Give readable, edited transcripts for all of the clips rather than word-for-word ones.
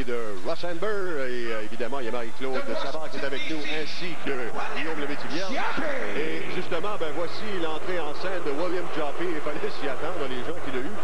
de Ross Amber. Et évidemment, il y a Marie-Claude Savard qui est avec nous, ainsi que Guillaume le Métivier. Et justement, ben voici l'entrée en scène de William Joppé. Il fallait s'y attendre, les gens qui l'ont eu.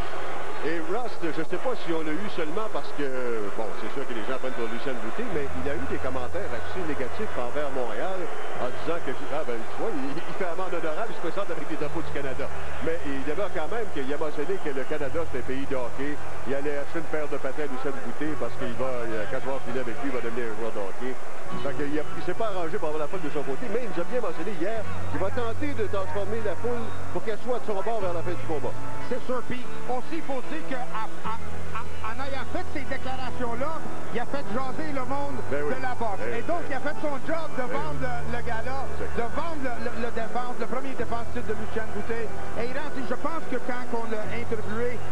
Et Rust, je ne sais pas si on l'a eu seulement parce que, bon, c'est sûr que les gens prennent pour Lucien Boutet, mais il a eu des commentaires assez négatifs envers Montréal en disant que, ah ben, tu vois, il fait amende honorable, il se présente avec les drapeaux du Canada. Mais il demeure quand même qu'il a mentionné que le Canada, c'est un pays de hockey. Il allait acheter une paire de patins à Lucien Boutet parce qu'il va, quand il va finir avec lui, il va devenir un joueur de hockey. Donc, il ne s'est pas arrangé pour avoir la foule de son côté, mais il nous a bien mentionné hier qu'il va tenter de transformer la foule pour qu'elle soit de son bord vers la fin du combat. C'est sûr, puis aussi, il faut dire qu'en ayant fait ces déclarations-là, il a fait jaser le monde de la boxe. Et donc, il a fait son job de vendre le gala, de vendre le premier défense titre de Lucien Boutet. Et il a dit, je pense que quand on l'a interviewé,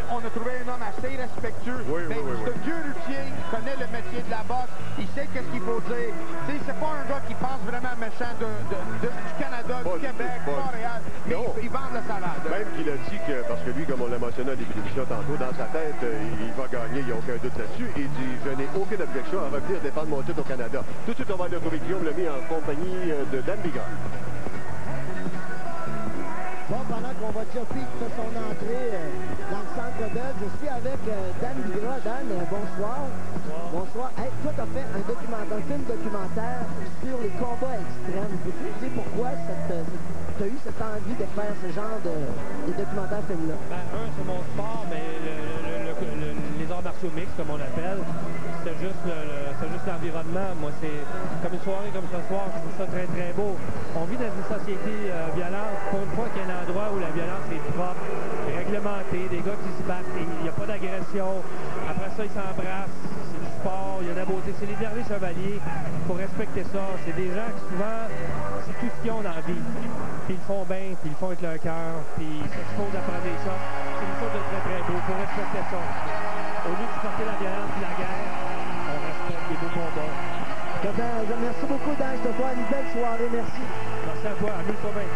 on a trouvé un homme assez respectueux. Mais c'est un vieux luthier, il connaît le métier de la boxe, il sait qu'est-ce qu'il faut dire. C'est pas un gars qui pense vraiment méchant du Canada, du Québec, de Montréal, mais il vend la salade. Même qu'il a dit que, parce que lui, comme on l'a mentionné au début de l'émission tantôt, dans sa tête, il va gagner, il n'y a aucun doute là-dessus. Il dit, je n'ai aucune objection à revenir défendre mon titre au Canada. Tout de suite, on va aller retrouver Guillaume Lemay en compagnie de Dan Bigard. Bon, pendant qu'on voit Joppé qui fait son entrée dans le centre Bell, je suis avec Dan Bigard. Dan, bonsoir. Bonsoir. Hey, toi, tu as fait un film documentaire sur les combats extrêmes. Peux-tu nous dire pourquoi tu as eu cette envie de faire ce genre de documentaire film-là? Ben, c'est mon sport, mais les arts martiaux mixtes, comme on appelle, c'est juste l'environnement. Moi, c'est comme une soirée comme ce soir, je trouve ça très, très beau. On vit dans une société violente. Pour une fois qu'il y a un endroit où la violence est propre, réglementée, des gars qui se battent, il n'y a pas d'agression. Après ça, ils s'embrassent. C'est du sport, il y a de la beauté. C'est les derniers chevaliers. Il faut respecter ça. C'est des gens qui, souvent, c'est tout ce qu'ils ont dans la vie. Puis ils le font bien, puis ils le font avec leur cœur, puis ils s'exposent à prendre des shots. C'est une chose de très, très beau. Il faut respecter ça. Au lieu de supporter la violence et la guerre, on respecte les beaux combats. Merci beaucoup, Dan. Je te souhaite une belle soirée. Merci. Merci à toi. Amuse-toi bien.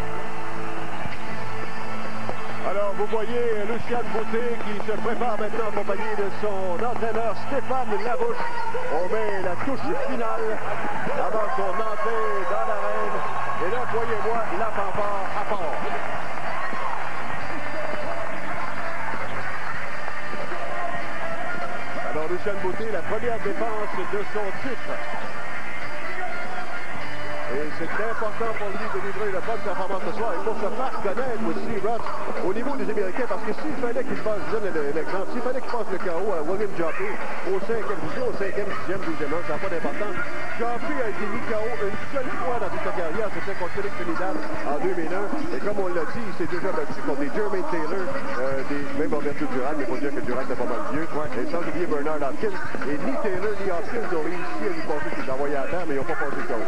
Alors, vous voyez Lucien Boutet qui se prépare maintenant en compagnie de son entraîneur Stéphane Larouche. On met la touche finale avant son entrée dans l'arène. Et là, voyez-moi la fanfare à part. Alors, Lucien Boutet, la première défense de son titre. Et c'est important pour lui de livrer une bonne performance ce soir. Il faut se faire connaître aussi, Ross, au niveau des Américains, parce que s'il fallait qu'il fasse, je donne l'exemple, s'il fallait qu'il fasse le KO à William Joppé au 5e division, au 5e, 6e, 12e, ça n'a pas d'importance. Joppé a été mis KO une seule fois dans toute sa carrière, c'était contre Félix Trinidad en 2001. Et comme on l'a dit, il s'est déjà battu contre des Jermaine Taylor, même Roberto Duran, mais il faut dire que Duran est pas mal vieux. Et sans oublier Bernard Hopkins. Et ni Taylor ni Hopkins ont réussi à lui passer ses envoyés à terre, mais ils n'ont pas passé le KO.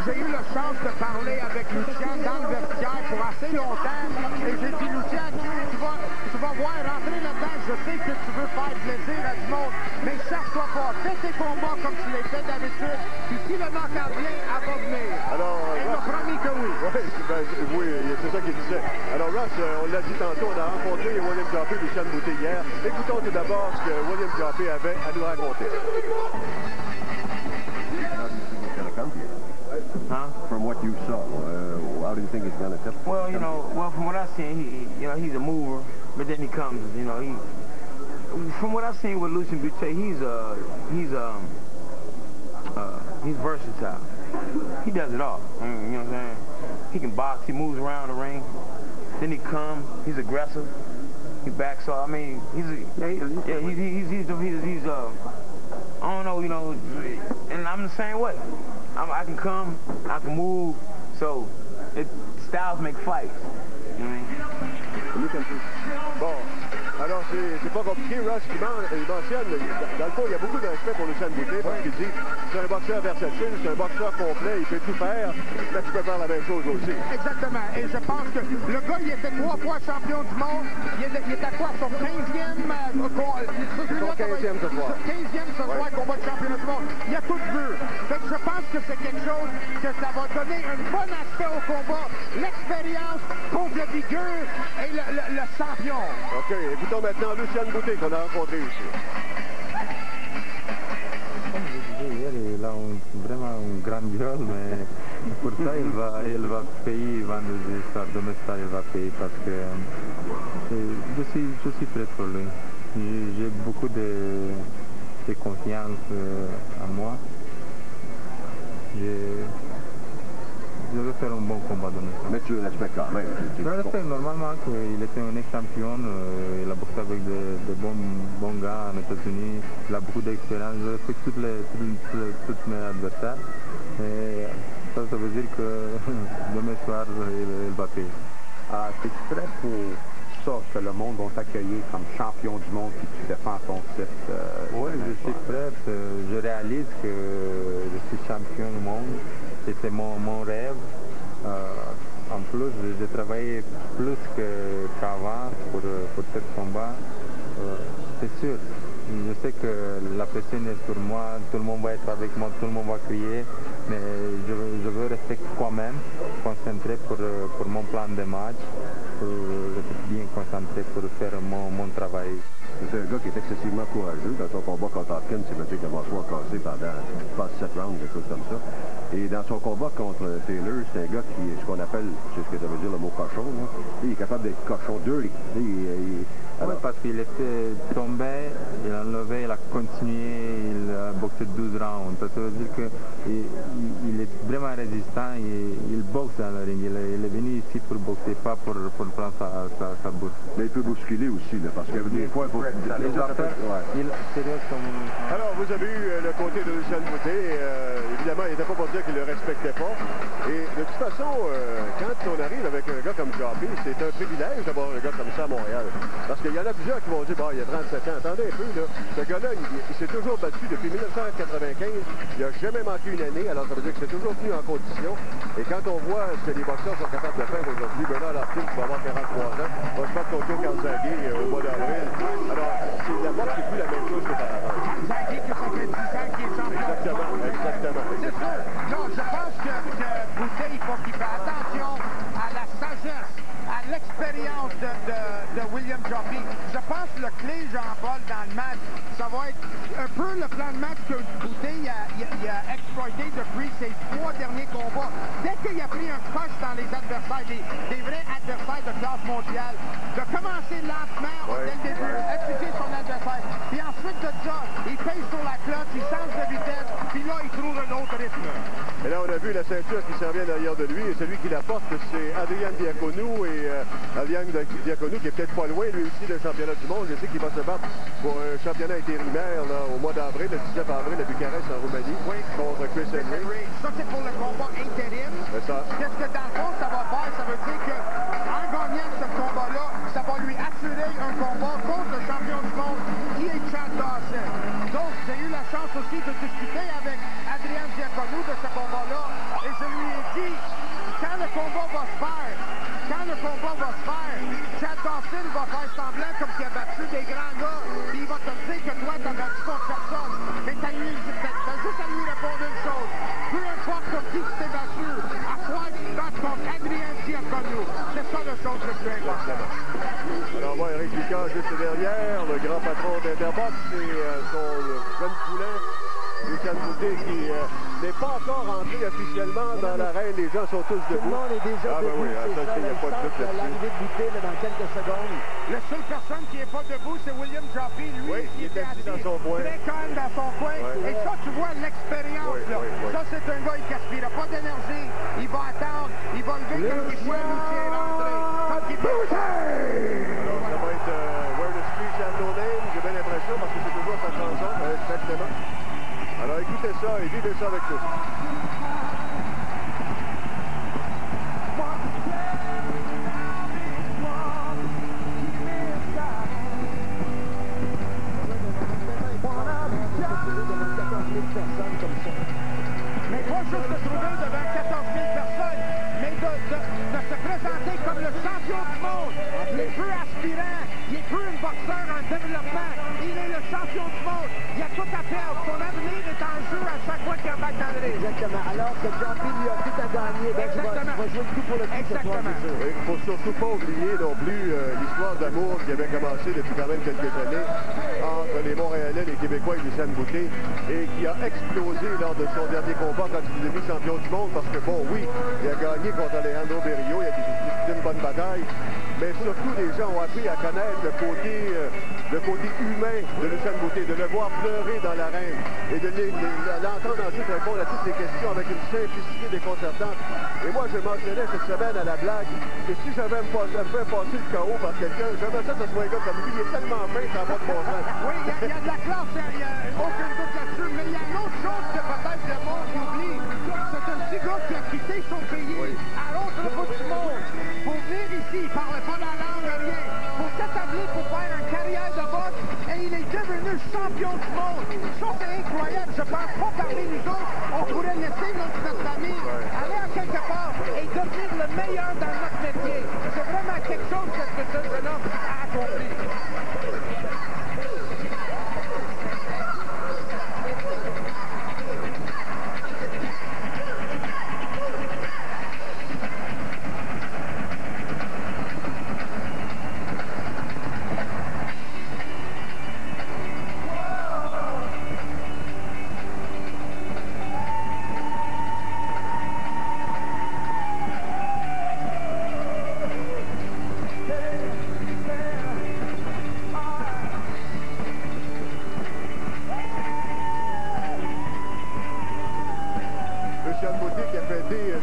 J'ai eu la chance de parler avec Lucien dans le vestiaire pour assez longtemps. Et j'ai dit, Lucien, tu vas voir, rentrer là-dedans, je sais que tu veux faire plaisir à du monde, mais cherche-toi pas. Fais tes combats comme tu les fais d'habitude. Puis si le knockout vient, elle va venir. Alors, et il m'a promis que oui. Oui, c'est ça qu'il disait. Alors, Ross, on l'a dit tantôt, on a rencontré William Joppé et Lucien Boutet hier. Écoutons tout d'abord ce que William Joppé avait à nous raconter. Huh? From what you saw, how do you think he's going to tip? Well, from what I've seen, he's a mover, but then he comes, from what I've seen with Lucien Boutet, he's versatile. He does it all. You know what I'm saying? He can box, he moves around the ring, then he comes, he's aggressive, he backs off. I mean, I don't know, and I'm the same way. I can come, I can move, so styles make fights. You know what I mean? Bon, alors c'est pas compliqué, Ross, il mentionne, dans le fond, il y a beaucoup de respect pour Lucien Boutet, parce qu'il dit, c'est un boxeur versatile, c'est un boxeur complet, il peut tout faire, mais tu peux faire la même chose aussi. Exactement, et je pense que le gars, il était 3 fois champion du monde, il était quoi, son 15e, son 15e ce soir. 15e ce soir, combat de championnat du monde, il a tout vu. Fait que je pense que c'est quelque chose que ça va donner un bon aspect au combat, l'expérience contre le vigueur et le champion. OK, écoutons maintenant Lucien Boutet qu'on a rencontré ici. grande gueule, mais pour ça, il va payer vendredi soir, demain soir, il va payer parce que je suis prêt pour lui. J'ai beaucoup de confiance en moi. Je vais faire un bon combat demain. Mais tu le respectes quand même. Je le respecte normalement qu'il était un ex-champion, il a boxé avec de bons gars aux États-Unis, il a beaucoup d'expérience, je respecte tous mes adversaires. Et ça veut dire que demain soir, il va payer. Es-tu prêt pour ça, que le monde va t'accueillir comme champion du monde et que tu défends ton titre? Oui, je suis prêt. Je réalise que je suis champion du monde. C'était mon rêve. En plus, j'ai travaillé plus qu'avant pour ce combat. C'est sûr. Je sais que la pression est sur moi, tout le monde va être avec moi, tout le monde va crier, mais je veux rester quand même concentré pour mon plan de match, pour être bien concentré pour faire mon travail. C'est un gars qui est excessivement courageux. Dans son combat contre Hopkins, il m'a dit qu'il a mâchoire cassée pendant 7 rounds, quelque chose comme ça. Et dans son combat contre Taylor, c'est un gars qui, ce qu'on appelle, c'est ce que ça veut dire le mot cochon, là. Il est capable d'être cochon dirty. Oui, parce qu'il était tombé, il a enlevé, il a continué, il a boxé 12 rounds. Ça veut dire qu'il est vraiment résistant, il boxe dans le ring. Il est venu ici pour boxer, pas pour prendre sa bourse. Mais il peut bousculer aussi, là, parce que des fois, il faut... Alors, vous avez eu le côté de Lucien Boutet. Évidemment, il n'était pas pour dire qu'il ne le respectait pas. Et de toute façon, quand on arrive avec un gars comme Joppy, c'est un privilège d'avoir un gars comme ça à Montréal. Parce qu'il y en a plusieurs qui vont dire, bah, il y a 37 ans. Attendez un peu, là. Ce gars-là, il s'est toujours battu depuis 1995. Il n'a jamais manqué une année. Alors, ça veut dire que c'est toujours tenu en condition. Et quand on voit ce que les boxeurs sont capables de faire aujourd'hui, Bernard Hopkins va avoir 43 ans, va se battre contre Joe Calzaghe au mois d'avril. Alors, la boxe, c'est plus la même chose qu'auparavant. Calzaghe que ça fait 10 ans qu'il est champion. Exactement. C'est sûr. Non, je pense que Boutet, il faut qu'il fasse attention à la sagesse, à l'expérience de William Joppy. Je pense que le clé, Jean-Paul, dans le match, ça va être un peu le plan de match que Boutet a exploité depuis ses 3 derniers combats. Dès qu'il a pris un coche dans les adversaires, des vrais adversaires de classe mondiale, de commencer lentement dès le début, étudier son adversaire, puis ensuite de ça, il paye sur la cloche, il change de vitesse, puis là, il trouve un autre rythme. Et là, on a vu la ceinture qui s'en vient derrière de lui, et celui qui la porte, c'est Adrian Diaconou, et Adrian Diaconou qui est peut-être pas loin, lui aussi, d'un championnat du monde. Je sais qu'il va se battre pour un championnat intérimaire là, au mois d'avril, le 19 avril, à Bucarest, en Roumanie, contre Chris Henry. Ça, c'est pour le combat intérim. Qu'est-ce que dans le fond, ça va faire? Ça veut dire qu'en gagnant ce combat-là, ça va lui assurer un combat contre le champion du monde, qui est Chad Dawson. Donc, j'ai eu la chance aussi de discuter avec Adrian Diaconou de ce combat-là, et je lui ai dit, quand le combat va se faire, Chad Dawson va faire semblant comme qu'il a battu des grands gars, puis il va te dire que toi, t'as battu contre personne. Mais t'as juste à lui répondre une chose. Peu importe comme qui tu t'es battu, à toi, tu te battes contre Adrian Diaconou. C'est ça la chose le plus importante. Alors, on voit Eric Lucas juste derrière, le grand patron d'Interbox, et son jeune poulain, Lucien Boutet, qui n'est pas encore entré officiellement dans l'arène. Les gens sont tous debout. Tout le monde est déjà debout, c'est ça, il pas de l'arrivée de Boutet dans quelques secondes. La seule personne qui n'est pas debout, c'est William Joppy, lui, qui était assis dans son coin. Très calme dans son coin. Et ça, tu vois l'expérience, là. Ça, c'est un gars qui n'aspire pas d'énergie. Il va attendre, il va lever comme il voit Lucien rentrer. Comme il peut. Alors, ça va être Where the Streets Have No Name, j'ai bien l'impression, parce que c'est toujours sa chanson, exactement. Alors écoutez ça et vivez ça avec nous. Mais pas juste de trouver devant 14 000 personnes, mais de se présenter comme le champion du monde. Il est peu aspirant, il est peu un boxeur en développement. Il est le champion du monde. Il a tout à perdre. Son avenir est en jeu à chaque fois qu'il embarque dans le ring. Exactement. Alors que Jumpy lui a tout à gagner, ben, tu vas jouer le coup pour le coup ce soir, c'est sûr. Il ne faut surtout pas oublier non plus l'histoire d'amour qui avait commencé depuis quand même quelques années entre les Montréalais, les Québécois et Lucien Boutet, et qui a explosé lors de son dernier combat quand il est devenu champion du monde, parce que bon, oui, il a gagné contre Alejandro Berrio, il a disputé une bonne bataille, mais surtout les gens ont appris à connaître le côté humain de Lucien Boutet, de le voir pleurer dans l'arène et de l'entendre ensuite répondre à toutes les questions avec une simplicité déconcertante. Et moi, je mentionnais cette semaine à la blague que si j'avais fait passer le KO par quelqu'un, j'aimerais ça que ce soit un gars comme lui. Il est tellement fin, ça n'a pas de bon sens. Oui, il y a de la classe, il n'y a aucun doute là-dessus, mais il y a une autre chose que peut-être le monde oublie. C'est un petit gars qui a quitté son pays à l'autre bout du monde pour venir ici, il ne parlait pas la langue, rien, pour s'établir, pour faire une carrière de boxe, et il est devenu champion du monde. Ça, c'est incroyable. Je pense pas parmi nous autres, on pourrait laisser notre famille aller à quelque part et devenir le meilleur dans notre métier. C'est vraiment quelque chose que ce jeune homme a accompli.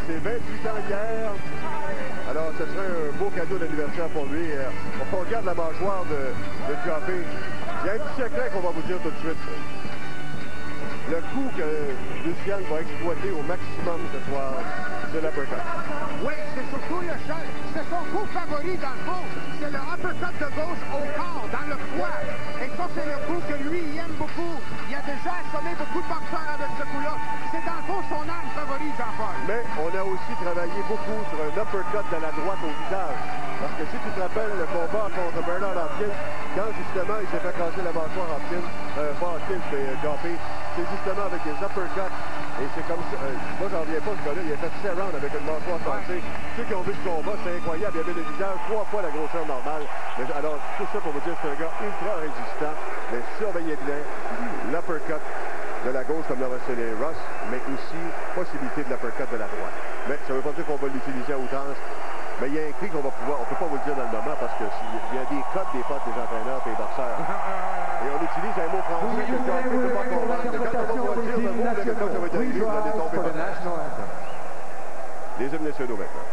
Ses 28 ans hier. Alors, ce serait un beau cadeau d'anniversaire pour lui. On regarde la mâchoire de Joffé. Il y a un petit secret qu'on va vous dire tout de suite. Le coup que Lucien va exploiter au maximum ce soir, c'est l'uppercut. Oui, c'est surtout le chef. C'est son coup favori dans le fond. C'est le uppercut de gauche au corps, dans le foie. Et ça, c'est le coup que lui, il aime beaucoup. Il a déjà assommé beaucoup de boxeurs avec ce coup-là. C'est dans le fond son arme favori, Jean-Paul. Mais on a aussi travaillé beaucoup sur un uppercut de la droite au visage. Parce que si tu te rappelles le combat contre Bernard Hopkins, quand justement il s'est fait casser la mâchoire Hopkins, pas Hopkins, mais Joffé, c'est justement avec des uppercuts. Et c'est comme ça, moi j'en reviens pas ce gars-là, il a fait 7 rounds avec une mâchoire cassée. Ceux qui ont vu le combat, c'est incroyable, il avait le visage 3 fois la grosseur normale. Mais, alors tout ça pour vous dire que c'est un gars ultra résistant, mais surveillez bien l'uppercut de la gauche comme l'a mentionné Ross, mais aussi possibilité de l'uppercut de la droite. Mais ça ne veut pas dire qu'on va l'utiliser à outrance. Mais il y a un cri qu'on va pouvoir, on ne peut pas vous le dire dans le moment parce qu'il y a des codes des potes des entraîneurs et des boxeurs. Et on utilise un mot français que John ne peut pas comprendre. Mais quand on va dire le mot, quand ça va être arrivé, vous allez tomber dans les hymnes nationaux maintenant.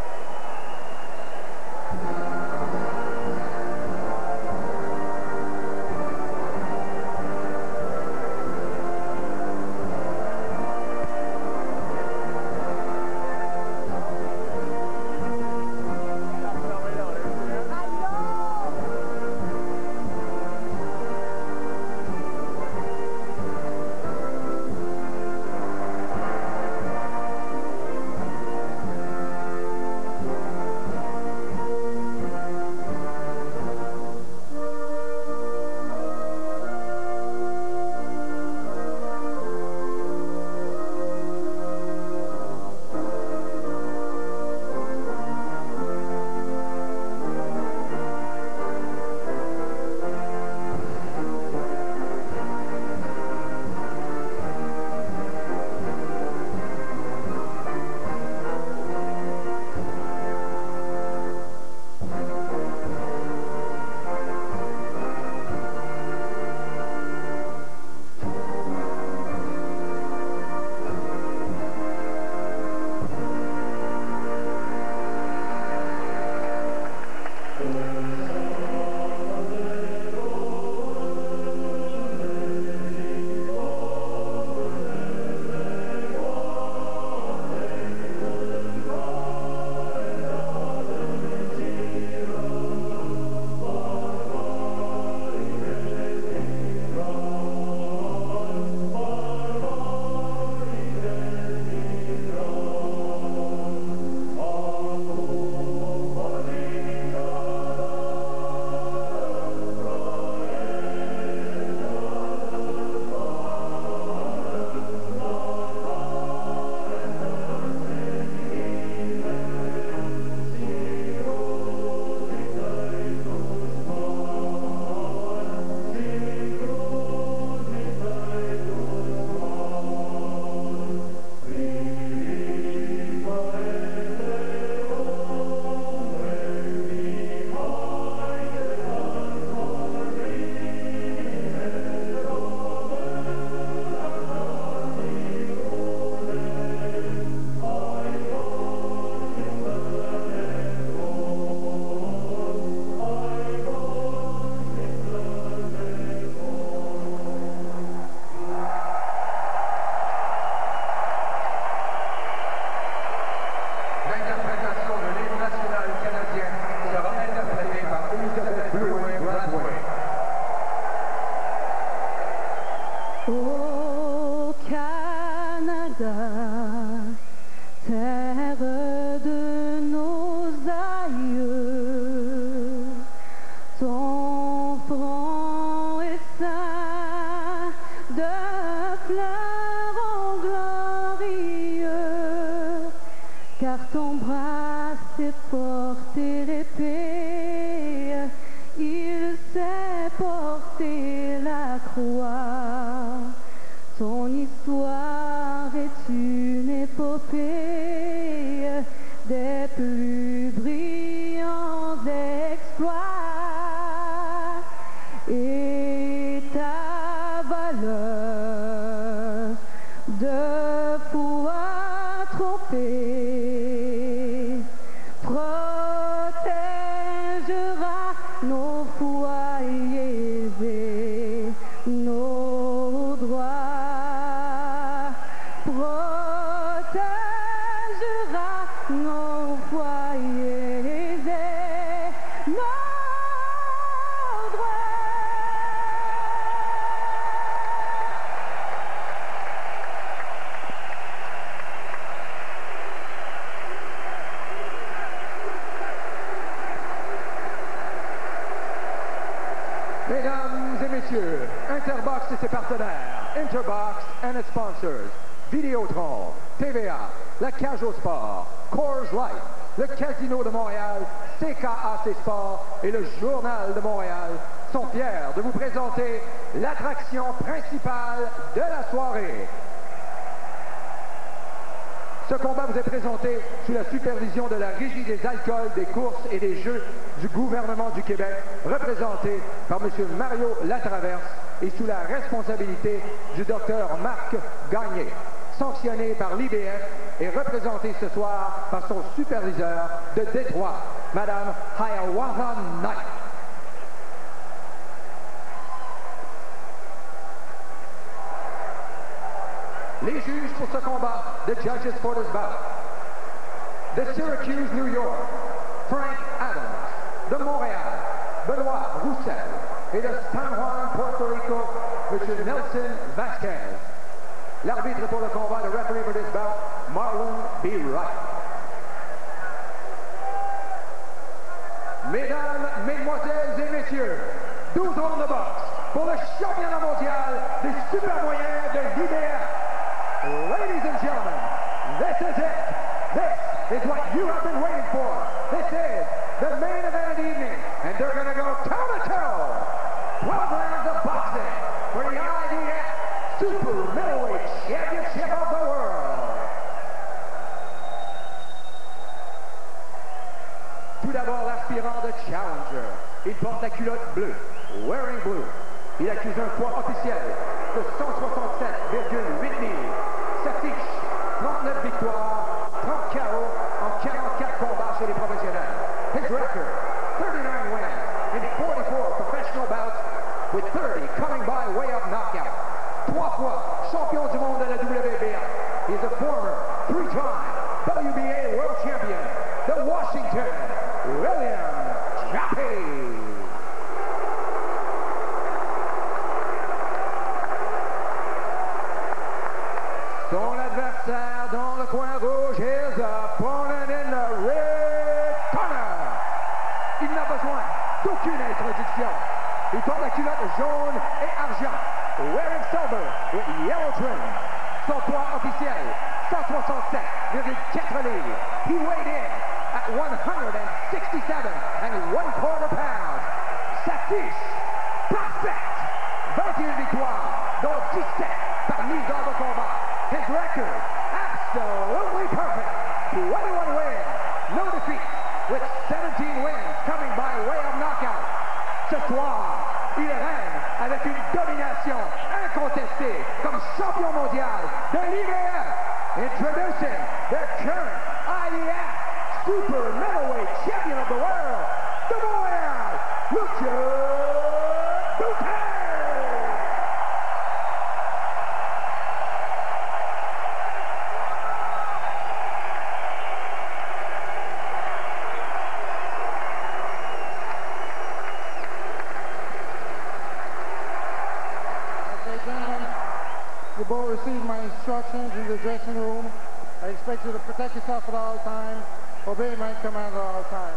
Esmeralda, terre de nos aïeux. Ton front est ceint de fleurs glorieux, car ton bras s'est porté l'épée, il sait porter la croix. Ton histoire est une épopée des plus brillants exploits, et ta valeur de foi trompée protégera nos foyers et nos droits, protégera nos foyers et nos droits. Mesdames et messieurs, Interbox et ses partenaires, Interbox and its sponsors, Vidéotron, TVA, la Cage au Sport, Coors Light, le Casino de Montréal, CKAC Sport et le Journal de Montréal sont fiers de vous présenter l'attraction principale de la soirée. Ce combat vous est présenté sous la supervision de la Régie des alcools, des courses et des jeux du gouvernement du Québec, représenté par M. Mario Latraverse et sous la responsabilité du Dr Marc Gagné, sanctionné par l'IBF et représenté ce soir par son superviseur de Détroit, Mme Hiawatha Knight. Les juges pour ce combat, the judges for this bout. De Syracuse, New York, Frank Adams. De Montréal, Benoît Roussel. Et de San Juan, Puerto Rico, M. Nelson Vasquez. L'arbitre pour le combat, the referee for this bout, Marlon B. Wright. Mesdames, Mesdemoiselles et Messieurs, 12 rounds de boxe pour le championnat mondial des super moyens de l'IBF. Ladies and gentlemen, this is it. This is what you have been waiting for. This is the main event of the evening, and they're going to go toe-to-toe. 12 rounds of boxing for the IBF Super Middleweight Championship of the World. Tout d'abord, l'aspirant de Challenger. Il porte la culotte bleue, wearing blue. Il accuse un poids officiel de 167,8 livres. S'affiche 39 victoires, 30 KO en 44 combats chez les professionnels. His record, 39 wins in 44 professional bouts, with 30 coming by way of knockout. 3 fois champion du monde de la WBA. He is a former 3-time WBA World Champion, the Washington William Jaffe. Son adversaire dans le coin rouge, his opponent in the red corner. Il n'a besoin d'aucune introduction. Il porte la culotte jaune et argent, wearing silver with yellow trim. Son poids officiel, 167,4 livres. He weighed in at 167¼ pounds. Sa fiche, parfaite. 21 victoires, dont 17 par mise hors de combat. His record, absolutely perfect. 21 wins, no defeats, with 17 wins coming by way of knockout. Ce soir, il règne avec une domination incontestée comme champion mondial de l'IBF. Introducing the current IBF Super Middleweight Champion of the World, de Montréal, Lucha Boutin! You both received my instructions in the dressing room. I expect you to protect yourself at all times. Obey my command at all times.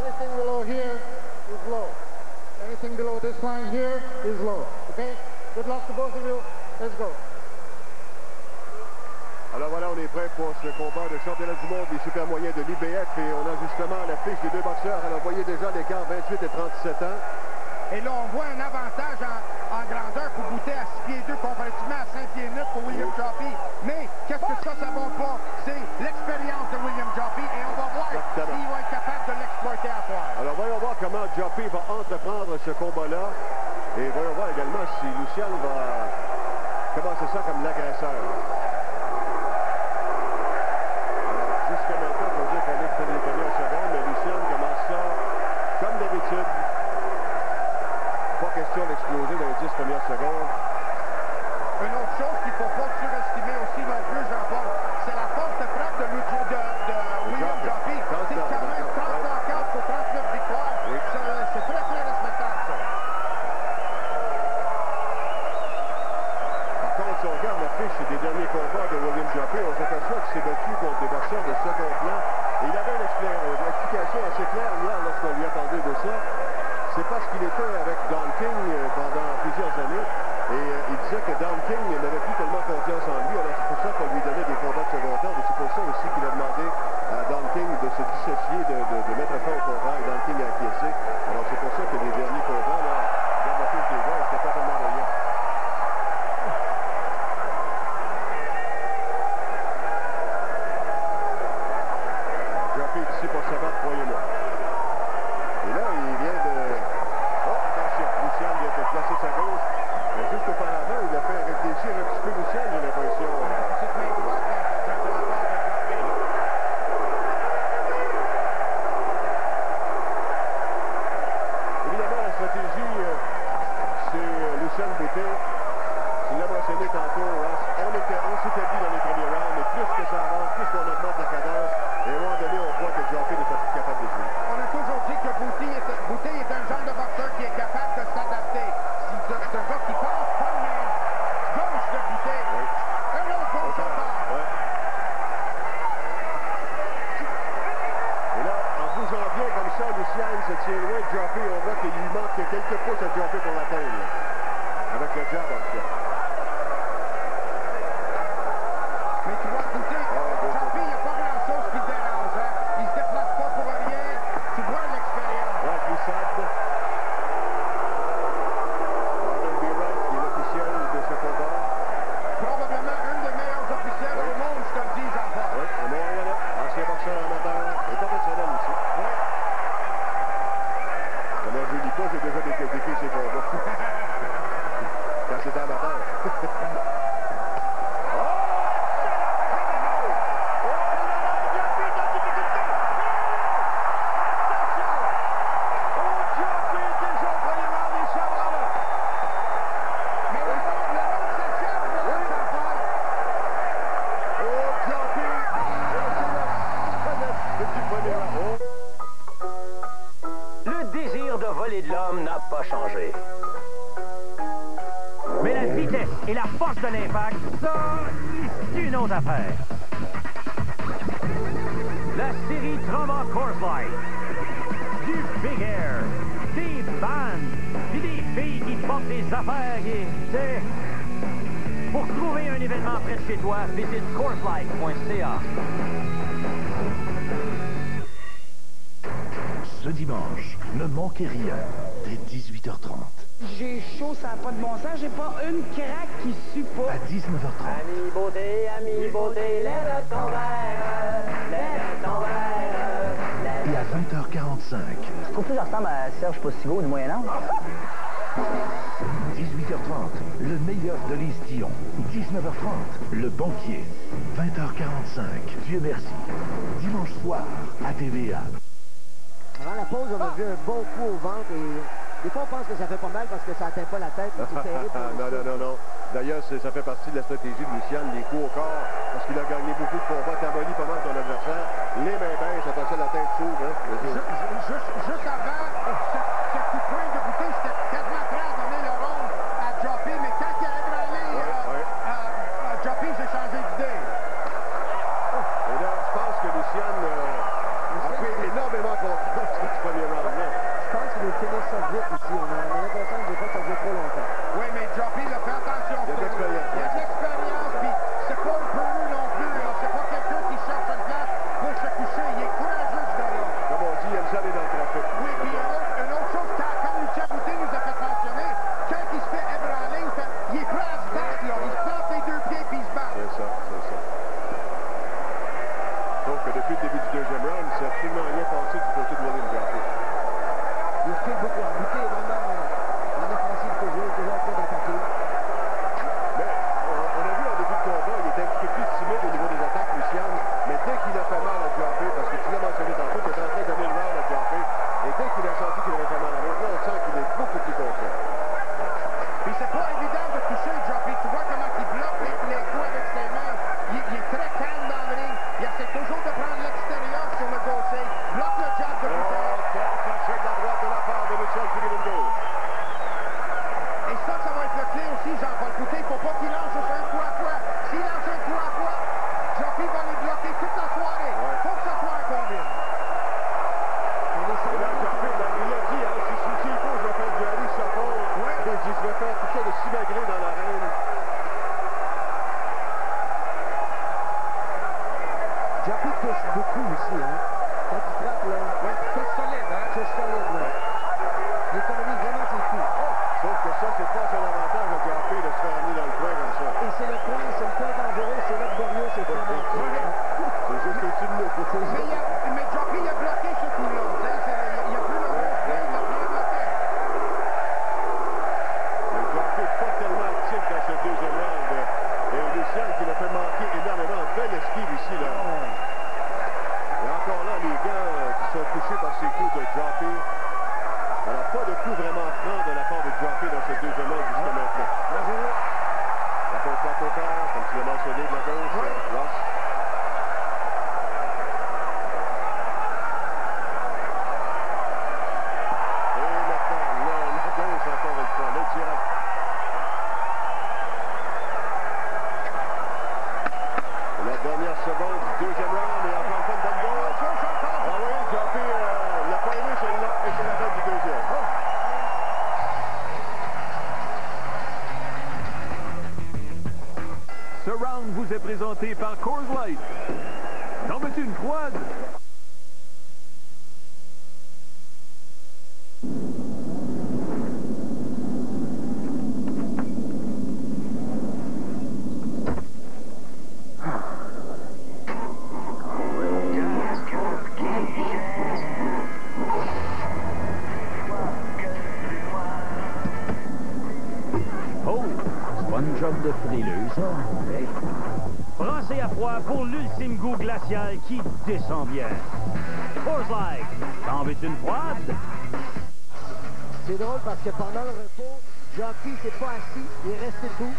Anything below here is low. Anything below this line here is low. Okay? Good luck to both of you. Let's go. Alors voilà, on est prêt pour ce combat de championnat du monde des super moyens de l'IBF et on a justement la fiche des deux boxeurs. Alors vous voyez déjà l'écart 28 et 37 ans. Et là, on voit un avantage en grandeur pour goûter à 6 pieds 2 comparativement à 5 pieds 9 pour William Joppy. Mais qu'est-ce que ça montre pas? C'est l'expérience de William Joppy et on va voir s'il va être capable de l'exploiter à soir. Alors voyons voir comment Joppy va entreprendre ce combat-là. Et voyons voir également si Lucien va commencer ça comme l'agresseur. Jusqu'à maintenant, on va dire qu'on est pour les premières secondes, mais Lucien commence ça comme d'habitude. Pas question d'exploser dans les 10 premières secondes. Une autre chose qu'il ne faut pas surestimer aussi non plus, Jean-Paul, c'est la force de frappe de William Joppy. C'est quand même 30 encarts pour 39 victoires. Oui. C'est très, très respectable, ça. Par contre, si on regarde la fiche des derniers combats de William Joppy, on s'aperçoit qu'il s'est battu contre des boxeurs de second plan. Et il avait une explication assez claire hier lorsqu'on lui a parlé de ça. C'est parce qu'il était avec Don King pendant plusieurs années et il disait que Don King n'avait plus tellement confiance en lui, alors c'est pour ça qu'on lui donnait des combats de second temps, et c'est pour ça aussi qu'il a demandé à Don King de se dissocier, de mettre fin au combat, et Don King a acquiescé. Alors c'est pour ça que les derniers combats, là, dans la fiche des gars, c'était pas tellement rien. Joppy est ici pour se battre, croyez-moi. Et là, il vient de... Oh, attention, Lucien vient de placer sa gauche. Mais juste auparavant, il a fait réfléchir un petit peu Lucien, j'ai l'impression. Évidemment, la stratégie, c'est Lucien Boutet. Il l'a mentionné tantôt. On s'établit dans les premiers rounds, mais plus que ça avance, plus qu'on augmente la cadence. Et à un moment donné, on voit que Joppy n'est pas plus capable de jouer. On a toujours dit que Boutet est un genre de boxeur qui est capable de s'adapter. C'est un gars qui passe pas le même gauche de Boutet. Oui. Un autre gauche encore. Ouais. Et là, en bougeant bien comme ça, Lucien se tient loin de Joppy. On voit qu'il lui manque quelques pouces à Joppy pour l'atteindre. Avec le jab, en tout cas. Mais tu vois, Boutet, Joppy, il n'y a pas grand-chose qui le dérange. Hein? Il ne se déplace pas pour rien. Tu vois l'expérience. Ouais, glissade. Arnold B. Wright, qui est l'officiel de ce combat. Probablement un des meilleurs officiels au monde, je te le dis, Jean-Paul. Oui, un Montréalais, ancien boxeur amateur et professionnel ici. Oui. Alors, je ne dis pas, j'ai déjà décrié ces combats. Quand c'était amateur. Le désir de voler de l'homme n'a pas changé. Mais la vitesse et la force de l'impact, ça, c'est une autre affaire. La série Tremblant Coors Light, du Big Air, des bandes, puis des filles qui portent des affaires et, tu sais, pour trouver un événement près de chez toi, visite CoorsLight.ca. Ce dimanche, ne manquez rien, dès 18h30. J'ai chaud, ça n'a pas de bon sens. J'ai pas une craque qui sue pas. À 19h30. Ami beauté, lève ton verre, lève ton verre. Et à 20h45. Je trouve que je ressemble à Serge Postigo du Moyen-Âge. 18h30, le meilleur de Lise Dion. 19h30, le banquier. 20h45, Dieu merci. Dimanche soir, à TVA. Avant la pause, on a vu un bon coup au ventre et des fois on pense que ça fait pas mal parce que ça n'atteint pas la tête. C'est terrible. Non. D'ailleurs, ça fait partie de la stratégie de Lucien, les coups au corps, parce qu'il a gagné beaucoup de combats, t'amolis pas mal ton adversaire, les mains baissent, après ça la tête s'ouvre. Hein. Juste avant, ce coup de poing de Boutet, c'était quasiment prêt à donner le round à Joppy, mais quand il a ébranlé Ce round vous est présenté par Coors Light. T'en veux-tu une froide? De frileuse. Brassé à froid pour l'ultime goût glacial qui descend bien. Coors Light, t'en veux une froide? C'est drôle parce que pendant le repos, Jockey s'est pas assis, il est resté debout.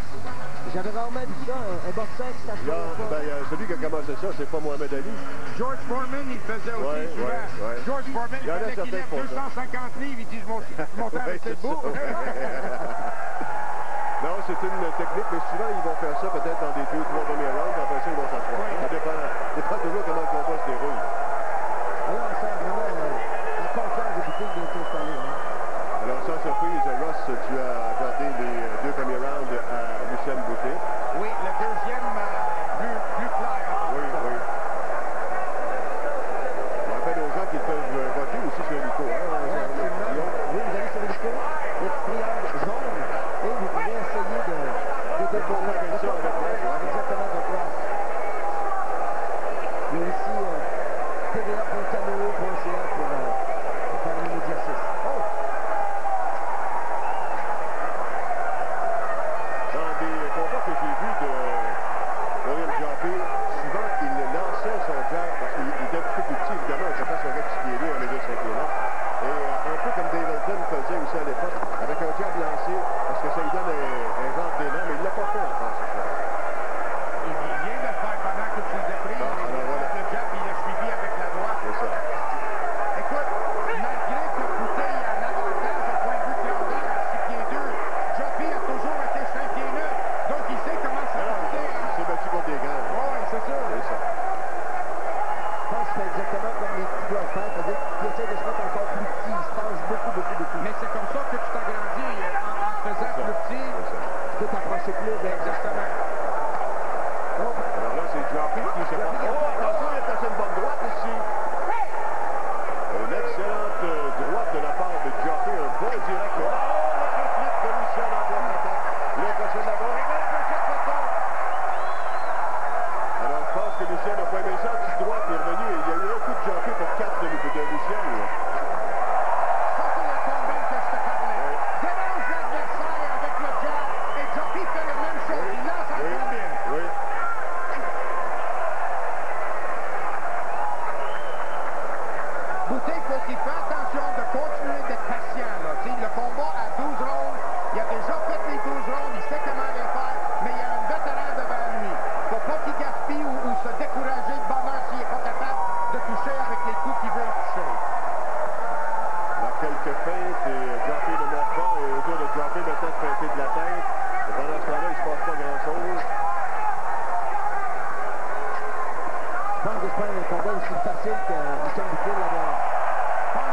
J'avais rarement vu ça, un boxeur qui s'assoit pas. Celui qui a commencé ça, c'est pas Mohamed Ali. George Foreman, il faisait aussi souvent. George Foreman, il fallait qu'il lève 250 livres, il dit je montais à rester debout. Non, c'est une technique, mais souvent, ils vont faire ça peut-être dans des 2 ou 3 premiers rounds, après ça, ils vont s'asseoir. Ça dépend toujours comment le combat se déroule. Alors, ça, vraiment, la confiance des boutiques vient s'installer. Alors, sans surprise, Ross, tu as accordé les 2 premiers rounds à Lucien Boutet. Oui, le deuxième plus clair. Oui. On rappelle aux gens qu'ils peuvent voter aussi sur l'ICO. Oui, vous allez sur l'ICO, le triangle jaune. Et vous pouvez essayer de découvrir exactement votre place. Il y a aussi tva.cameo.ca pour faire un exercice. Dans des combats que j'ai vus de William Joffrey, souvent il lançait son jab parce qu'il était un peu plus petit, évidemment, il ne sait pas son gars qui est né en mesure 5 pieds là. Et un peu comme Dave Elton faisait aussi à l'époque, avec un jab lancé, parce que ça lui donne un genre d'élan, mais il ne l'a pas fait encore ce soir. Il vient de le faire pendant que tu les as pris. Le jab, il l'a suivi avec la droite. C'est ça. Écoute, malgré que Bouteille a un avantage au point de vue de grandeur à 6 pieds 2, Joffrey a toujours été 5 pieds 9, donc il sait comment ça porter. Il s'est battu contre des grands. Oui, c'est sûr. C'est ça. Je pense que c'est exactement comme les petits doivent faire, c'est-à-dire qu'ils essaient de se mettre encore plus petit, ils se pensent beaucoup. Mais c'est comme ça que tu t'agrandis en faisant plus petit. Tu peux t'approcher plus. Exactement. Alors là, c'est Joffrey qui se passe. Attention, il a placé une bonne droite ici. Une excellente droite de la part de Joffrey, un bon direct. Oh, le flip de Lucien en pleine attaque. Le crochet de la barre. Alors, je pense que Lucien n'a pas aimé ça. Petite droite, il est revenu et il y a eu un coup de Joffrey pour 4 de Lucien. Ça, c'est le combat que je te parlais. Dérange l'adversaire avec le jab et Joffrey fait la même chose. Il lance en combine. Oui. Bouteille, faut qu'il fasse attention de continuer d'être patient. Là. Le combat à 12 rounds, il a déjà fait les 12 rounds, il sait comment les faire, mais il y a un vétéran devant lui. Il ne faut pas qu'il gaspille ou se décourager de bonheur s'il n'est pas capable de toucher avec les coups qu'il veut toucher. Là, quelques feintes et Joffrey ne mord pas et autour de Joffrey maintenant de feinter de la tête. Et pendant ce temps-là, il ne se passe pas grand-chose. Je pense que c'est pas un combat aussi facile que Lucien Bouteille l'avait. Non,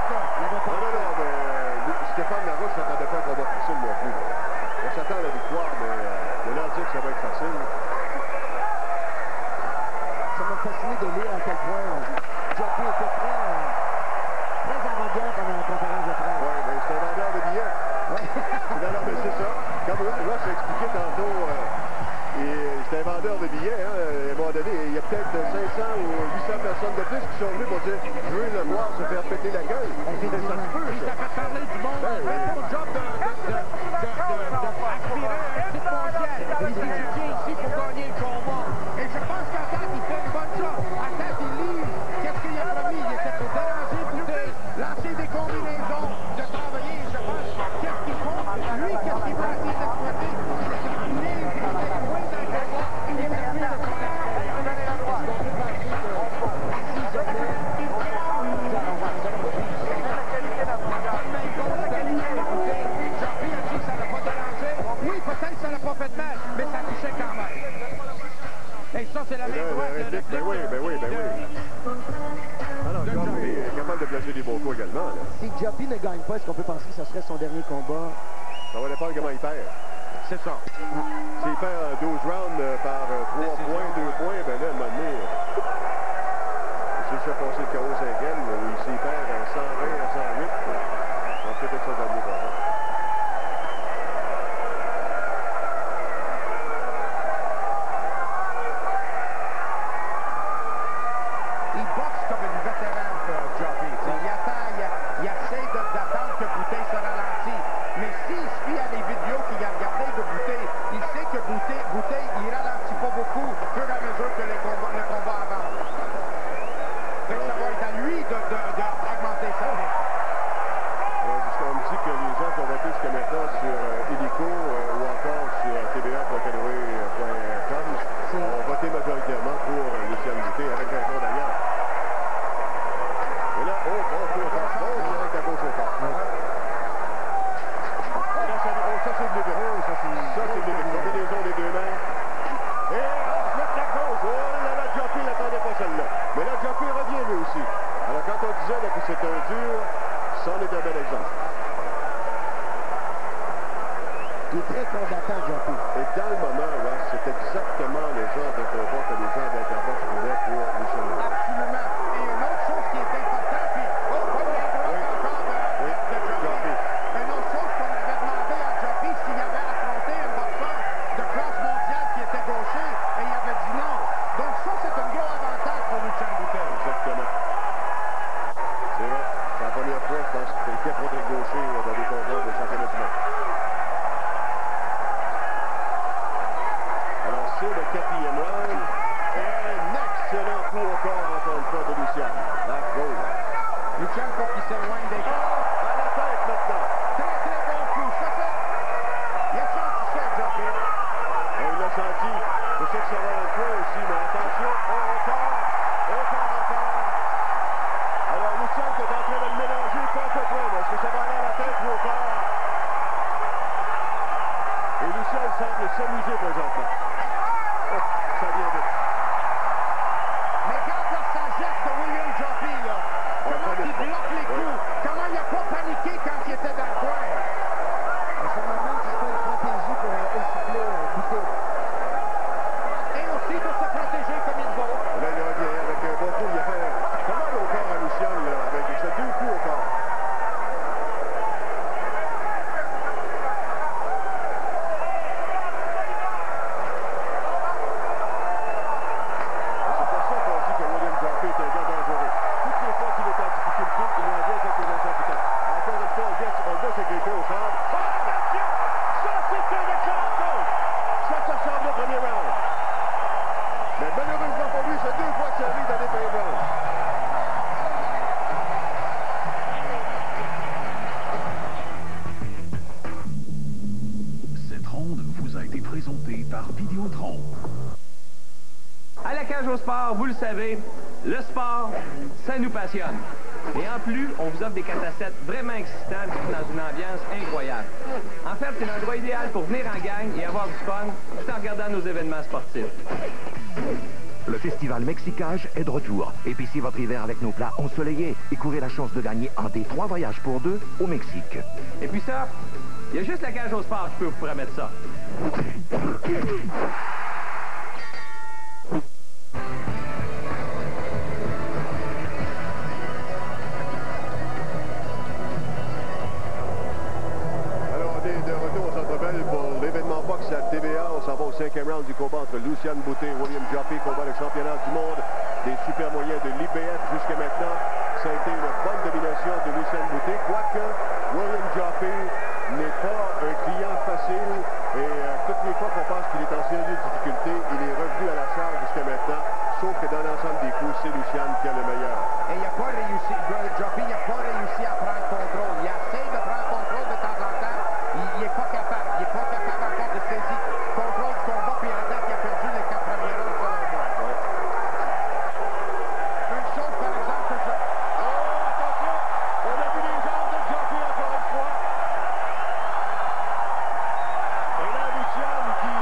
mais Stéphane Larouche ne s'attendait pas à un combat facile non plus. On s'attend à la victoire, mais de là à dire que ça va être facile. Ça m'a fasciné de lire à quel point Joffrey était très arrogant pendant la conférence de presse. Oui, mais c'est un vendeur de billets. Non, mais c'est ça. Comme Ross a expliqué tantôt, c'est un vendeur de billets. À un moment donné, il y a peut-être 500 ou 800 personnes de plus qui sont venues pour dire « Je veux le voir se faire péter la gueule ». Ça se peut, Il t'a fait parler du monde. Fait ton job d'aspirer à un titre mondial. Il dit « Je viens ici pour gagner le combat ». Et je pense qu'à date, il fait une bonne job. À date, il livre. Qu'est-ce qu'il a promis? Il était pour déranger Bouteille, lancer des combinaisons, de travailler. Je pense qu'est-ce qu'il faut. Lui, qu'est-ce qu'il veut essayer d'exploiter? C'est qu'il livre, il est loin d'un combat. Il est perdu de son oui, peut-être ça l'a pas fait de mal, mais ça touchait quand même. Et ça, c'est la main droite. Ben oui. Alors, Joffrey est capable de placer des bons coups également. Là. Si Joffrey ne gagne pas, est-ce qu'on peut penser que ce serait son dernier combat? Ça va dépendre comment il perd. C'est ça. S'il perd 12 rounds par 3 points, 2 points, ben là, à un moment donné, s'il se fait passer le KO 5e, il s'y perd à 120, à 108, on fait quelque chose à mieux pour ça. Il boxe comme une vétéran, Joffrey. Il attend, il essaie d'attendre que Bouteille se ralentit. Mais s'il se fie à les vidéos qu'il a regardées de Bouteille, il sait que Bouteille, il ralentit pas beaucoup au fur et à mesure que le combat avance. Fait que ça va être à lui d'augmenter sa vie. On me dit que les gens qui ont voté jusqu'à maintenant sur Illico ou encore sur tva.canoë.com ont voté majoritairement pour Lucien Bouteille avec raison d'ailleurs. Et là, direct à gauche au corps. Ça, c'est le libéraux. Ça, c'est le libéraux. Combinaison des deux mains. Et ensuite, la gauche. Oh là là, Joffrey n'attendait pas celle-là. Mais là, Joffrey revient lui aussi. Alors, quand on disait là, que c'était un dur, ça en est un bel exemple. Il est très combattant, Joffrey. Et dans le moment, là, c'est exactement le genre de combat que les gens d'Interbox voulaient pour Lucien Bouteille. Absolument. Et une autre chose qui est importante, puis, pas de droite encore de Joffrey. Une autre chose qu'on avait demandé à Joffrey s'il avait affronté un boxeur de classe mondiale qui était gaucher, et il avait dit non. Donc ça, c'est un gros avantage pour Lucien Bouteille. Exactement. C'est vrai. C'est la première fois, je pense, qu'il était contre le gaucher dans des combats de championnat du monde. Alors, c'est le 4e round. Et un excellent coup au corps, encore une fois, de Lucien. La gauche. Lucien, faut qu'il s'éloigne des corps. À la tête maintenant. Très, très bon coup. Ça, il a senti ça, Joffrey. Il l'a senti. Je sais que ça va un peu aussi, mais attention. Encore. Alors, Lucien qui est en train de le mélanger pas à peu près. Est-ce que ça va aller à la tête ou au corps? Et Lucien semble s'amuser présentement. Oh, ça vient vite. Mais regarde la sagesse de William Joffrey, là. Comment il bloque les coups. Comment il n'a pas paniqué quand il était dans le coin. C'est un moment qui se fait une stratégie pour essouffler Bouteille. Et aussi de se protéger comme il faut. Là, il revient avec un bon coup. Il a fait pas mal au corps à Lucien, là, avec ces 2 coups au corps. C'est pour ça qu'on dit que William Joffrey est un gars dangereux. Toutes les fois qu'il est en difficulté, il en vient quelques instants plus tard. Encore une fois, on voit ses grippes au corps. Attention! Ça, c'est un excellent gauche! Ça semble le premier round. Mais malheureusement pour lui, c'est 2 fois que ça arrive dans les premiers rounds. Cette ronde vous a été présentée par Vidéotron. À la cage au sport, vous le savez, le sport, ça nous passionne. Et en plus, on vous offre des 4 à 7 vraiment excitants dans une ambiance incroyable. En fait, c'est l'endroit idéal pour venir en gang et avoir du fun tout en regardant nos événements sportifs. Le festival Mexicage est de retour. Épicez votre hiver avec nos plats ensoleillés et courez la chance de gagner un des 3 voyages pour 2 au Mexique. Et puis ça, il y a juste la cage au sport qui peut vous promettre ça. Alors, on est de retour au Centre Bell pour l'événement boxe à TVA. On s'en va au 5e round du combat entre Lucien Bouteille et William Joffrey, combat de championnat du monde des super moyens de l'IBF jusqu'à maintenant. Ça a été une bonne domination de Lucien Bouteille, quoique William Joffrey n'est pas un client facile et toutes les fois qu'on pense qu'il est en sérieuse difficulté, il est revenu à la charge jusqu'à maintenant, sauf que dans l'ensemble des coups, c'est Lucien qui a le meilleur. Et il n'a pas réussi, Joffrey n'a pas réussi à prendre contrôle. Il essaie de prendre contrôle de temps en temps. Il n'est pas capable. Il n'est pas capable encore de saisir contrôle du combat, puis en tant qu'il a perdu les 4 premiers rounds, selon moi. Ouais. Une chose, par exemple, que je... Attention! On a vu les jambes de Joffrey encore une fois. Et là, Lucien qui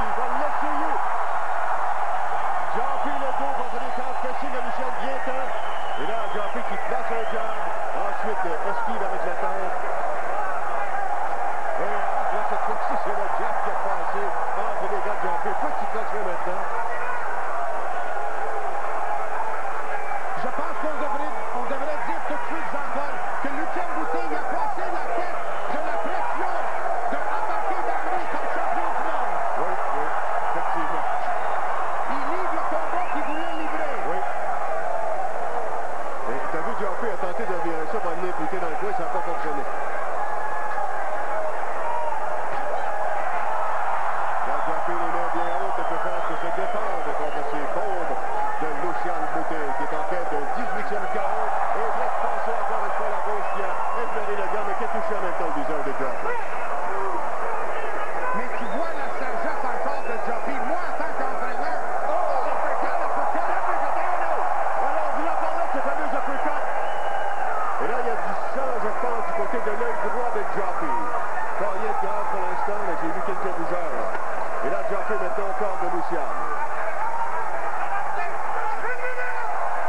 Joffrey maintenant au corps de Lucian.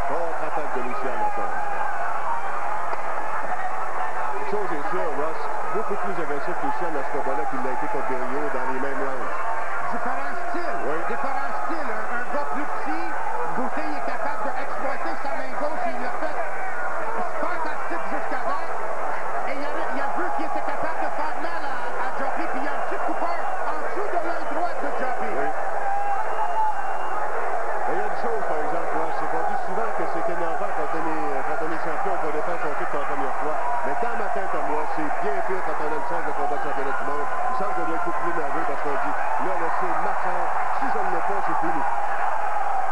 Contre-attaque de Lucian maintenant. Une chose est sûre, Ross, beaucoup plus agressif que Lucian à ce combat-là qu'il l'a été contre Berrios dans les mêmes rounds. Différent style. Oui. Différent style. Un gars plus petit, Bouteille est capable d'exploiter sa main gauche. Il l'a fait fantastique jusqu'à date. Et il a vu qu'il était capable de faire mal à Joffrey. Puis il y a un petit coupeur en dessous de l'œil droit de Joffrey. Oui. Il y a une chose, par exemple, c'est qu'on dit souvent que c'est énervant quand on est champion pour défendre son titre pour la première fois. Mais dans ma tête à moi, c'est bien pire quand on a le sens de combat de championnat du monde. Il semble qu'on doit être beaucoup plus nerveux parce qu'on dit, là, c'est ma chance. Si je ne l'ai pas, c'est fini.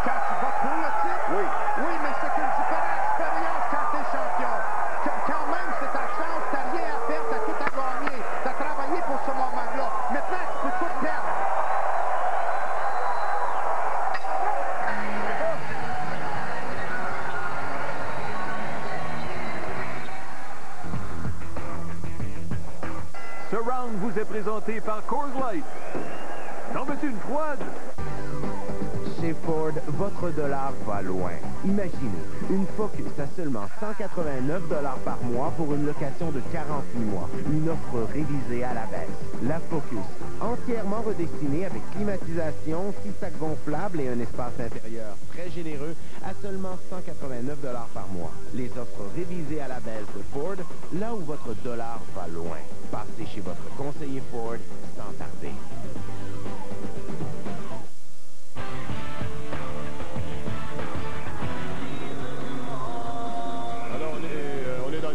Quand tu vas pour le titre? Oui. Oui, mais c'est une super expérience quand tu es champion. Quand même, c'est ta chance, tu n'as rien à perdre, tu as tout à gagner. Tu as travaillé pour ce moment-là. Maintenant, tu peux tout perdre. Ce round vous est présenté par Coors Light. T'en veux-tu une froide? Chez Ford, votre dollar va loin. Imaginez, une Focus à seulement 189 $ par mois pour une location de 48 mois. Une offre révisée à la baisse. La Focus, entièrement redessinée avec climatisation, 6 sacs gonflables et un espace intérieur très généreux à seulement 189 $ par mois. Les offres révisées à la baisse de Ford, là où votre dollar va loin. Passez chez votre conseiller Ford sans tarder.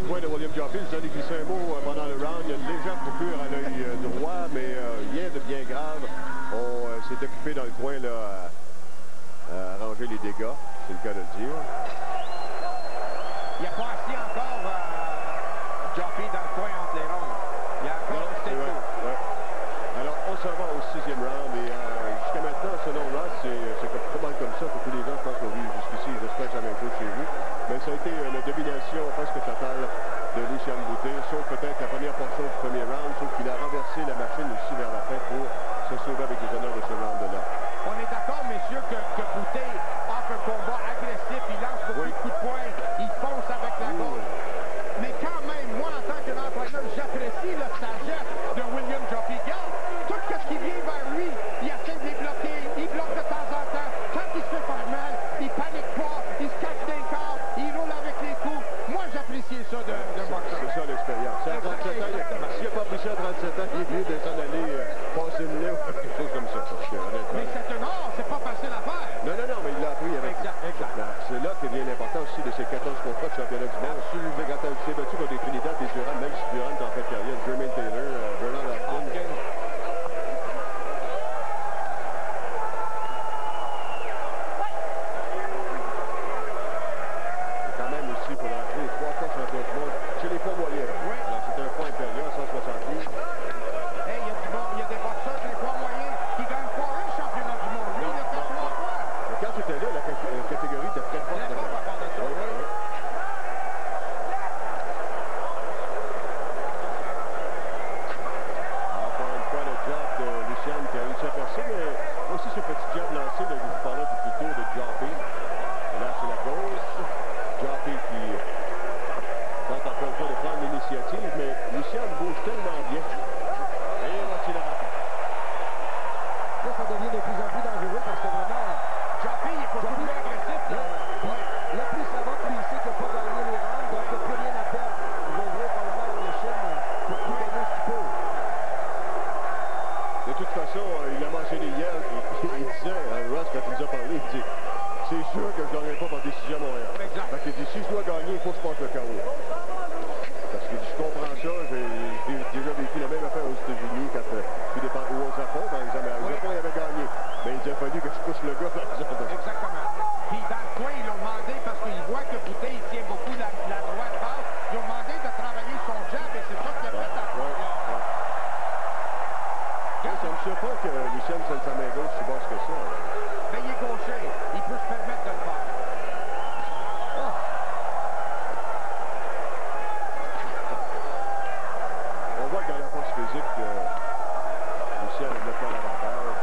William Joffrey, vous avez glissé un mot pendant le round. Il y a une légère coupure à l'œil droit, mais rien de bien grave. On s'est occupé dans le coin là, à arranger les dégâts, c'est le cas de le dire. Il n'y a pas assis encore Joffrey dans le coin entre les rondes. Il y a encore un step ouais. Alors, on s'en va au 6e round et jusqu'à maintenant, selon Ross, c'est pas mal comme ça pour tous les gens. Je pense qu'on vit jusqu'ici, j'espère que c'est la même chose chez vous. Mais ça a été une domination presque totale de Lucian Bouteille, sauf peut-être la première portion du premier round, sauf qu'il a renversé la machine aussi vers la fin pour se sauver avec les honneurs de ce round-là. On est d'accord, messieurs, que Bouteille offre un combat agressif, il lance beaucoup de coups de poing, il fonce avec la gauche. Mais quand même, moi, en tant qu'entraîneur, j'apprécie la sagesse de William Joffrey. Tout ce qui vient vers lui, il essaie de les bloquer, il bloque de temps en temps. Quand il se fait faire mal, il panique pas, il se cache d'un corps, il roule avec les coups. Moi, j'apprécie ça de boxeur. C'est ça l'expérience. À 37 ans, s'il n'a pas pris ça à 37 ans, il est mieux de s'en aller passer une lèvre ou quelque chose comme ça. Mais c'est un art, c'est pas facile à faire. Non, mais il l'a appris avec. Exact. C'est là que vient l'importance aussi de ces 14 combats de championnat du monde. Absolument. Quand tu t'es battu contre des Trinidad, des Durham, même si Durham t'en fait carrière, Jermaine Taylor, Bernard Larkin. Quand même aussi, pour rentrer les 3 fois champion du monde chez les poids moyens. Oui. Alors, c'est un point inférieur, 160 livres. Hey, il y a des boxeurs des poids moyens qui gagnent pas un championnat du monde. Lui, il a fait 3 fois. Mais quand tu étais là, la catégorie était très forte. Qui a réussi à percer, mais aussi ce petit jab lancé, je vous parlais un peu plus tôt de Joffrey. Là, c'est la gauche. Joffrey qui tente encore une fois de prendre l'initiative, mais Lucian bouge tellement bien. Et voici la raté. Là, ça devient de plus en plus dangereux parce que vraiment, Joffrey est beaucoup plus agressif. Là, plus ça va, plus il sait qu'il n'a pas gagné les rounds, donc il n'a plus rien à perdre. Il va ouvrir probablement la machine pour tout gagner ce qu'il peut. De toute façon, il a mentionné hier, il disait à Ross, quand il nous a parlé, il dit c'est sûr que je ne gagnerai pas par décision à Montréal. Fait qu'il dit si je dois gagner, il faut que je passe le KO. Parce qu'il dit je comprends ça, j'ai déjà vécu la même affaire aux États-Unis quand tu dépends où au Japon, par exemple. Au Japon, il avait gagné. Mais il a fallu que je pousse le gars par exemple. Exactement. Puis dans le coin, ils l'ont demandé parce qu'ils voient que Bouteille tient beaucoup la droite basse. Ils ont demandé de travailler son jab et c'est ça qu'il a fait à ça me surprend que Lucian tienne sa main gauche si basse que ça. Mais il est gaucher. Il peut se permettre de le faire. On voit que dans la force physique, Lucian n'a pas l'avantage.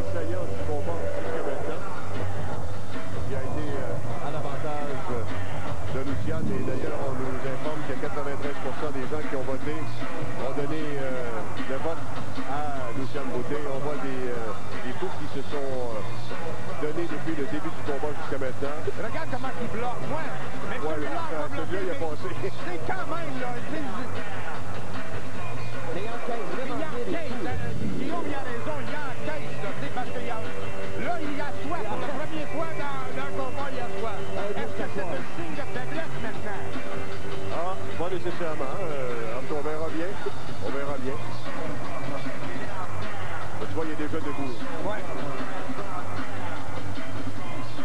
points saillants du combat jusqu'à maintenant, qui a été à l'avantage de Luciane. Et d'ailleurs, on nous informe que 93% des gens qui ont voté ont donné le vote à Luciane Beauté. On voit des coups qui se sont donnés depuis le début du combat jusqu'à maintenant. Regarde comment il bloque. Ouais, mais celui-là, il a passé. C'est quand même, là. Mais il encaisse vraiment bien les coups. Guillaume, il a raison, il encaisse, là, parce que là, il a soif. Pour la première fois dans le combat, il a soif. Est-ce que c'est un signe de faiblesse maintenant? Ah, pas nécessairement. On verra bien. On verra bien. Mais tu vois, il est déjà debout. Ouais.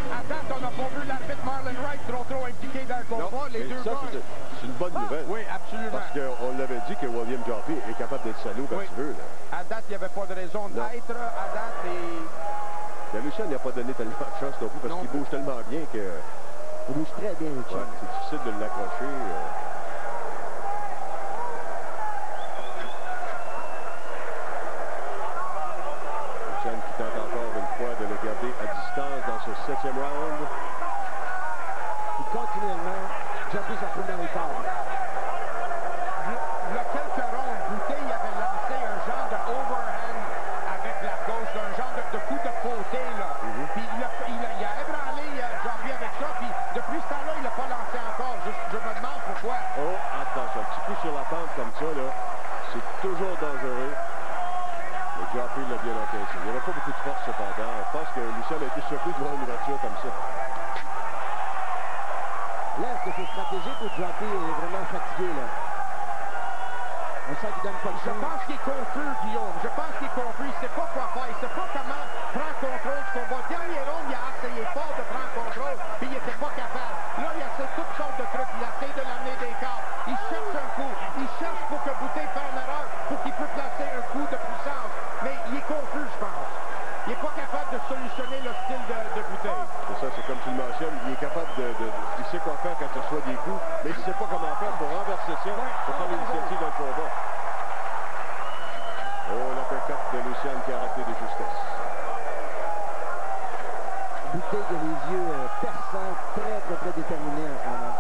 À date, on n'a pas vu l'arbitre Marlon Wright trop impliqué dans le combat. Les deux gars... C'est une bonne nouvelle. Oui, absolument. Parce qu'on l'avait dit que William Joffrey est capable d'être salaud quand tu veux. Là. À date, il n'y avait pas de raison d'être. À date, Mais Lucien n'a pas donné tellement de chance non plus parce qu'il bouge tellement bien que... Il bouge très bien, Lucien. Ouais, c'est difficile de l'accrocher. Lucien qui tente encore une fois de le garder à distance dans ce 7e round. Et continuellement, Joffrey se retrouve dans les tables. Il y a quelques rondes, Bouteille avait lancé un genre de overhand avec la gauche, un genre de coup de côté, là. Puis il a ébranlé Joffrey avec ça, puis depuis ce temps-là, il n'a pas lancé encore. Je me demande pourquoi. Oh, attention, un petit coup sur la pente comme ça, là, c'est toujours dangereux. Le Joffrey l'a bien encaissé. Il n'y avait pas beaucoup de force, cependant. Je pense que Lucien a été surpris de voir une ouverture comme ça. Là, est-ce que c'est stratégique ou Joffrey est vraiment fatigué, là? On sent qu'il donne pas de Je chance. pense qu'il est confus, Guillaume. Je pense qu'il est confus. Il ne sait pas quoi faire. Il ne sait pas comment prendre contrôle du combat. Dernier round, il a essayé fort de prendre contrôle, puis il n'était pas capable. Là, il essaie toutes sortes de trucs. Il essaie de l'amener des cartes. Il cherche un coup. Il cherche pour que Bouteille fasse une erreur, pour qu'il puisse placer un coup de puissance. Mais il est confus, je pense. Il n'est pas capable de solutionner le style de Bouteille. C'est ça, c'est comme tu le mentionnes. Il est capable il sait quoi faire quand il reçoit des coups, mais il ne sait pas comment faire pour renverser ça, pour prendre l'initiative dans le combat. Oh, l'uppercut de Luciane qui a raté de justesse. Bouteille qui a les yeux perçants, très déterminés en ce moment.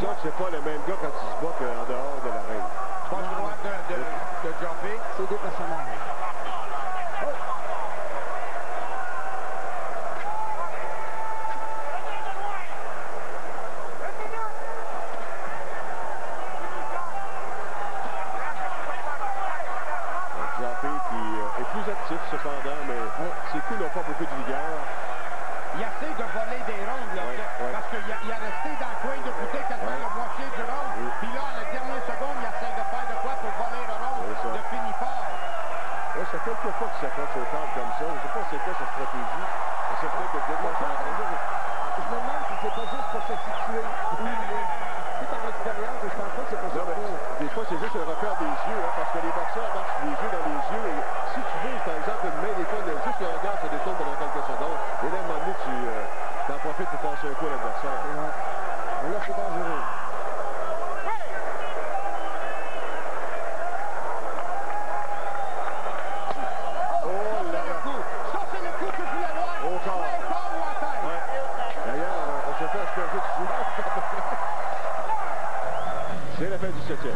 Ça, c'est pas le même gars quand il se bat qu'en dehors de la règle. Pas le droit de Joffrey. C'est deux personnages. Oh. Cependant, mais ses coups n'ont pas beaucoup de vigueur. Il essaie de voler des rondes, là, parce qu'il a resté dans le coin de Bouteille quasiment la moitié du round. Puis là, à la dernière seconde, il essaie de faire de quoi pour voler le round de fini fort. Oui, c'est quelques fois qu'il s'accroche au cadre comme ça. Je ne sais pas c'est quoi sa stratégie. C'est peut-être de déclencher la règle. Je me demande si c'est pas juste pour se situer où il est. C'est par l'expérience, je pense pas que c'est pas ça. Des fois, c'est juste le repère des yeux, hein, parce que les boxeurs marchent les yeux dans les yeux. Et si tu vises, par exemple, une main, des fois, juste le regard se détourne pendant quelques secondes. Et là, à un moment donné, tu en profites pour passer un coup à l'adversaire. Et là, c'est dangereux. C'est la fin du 7e.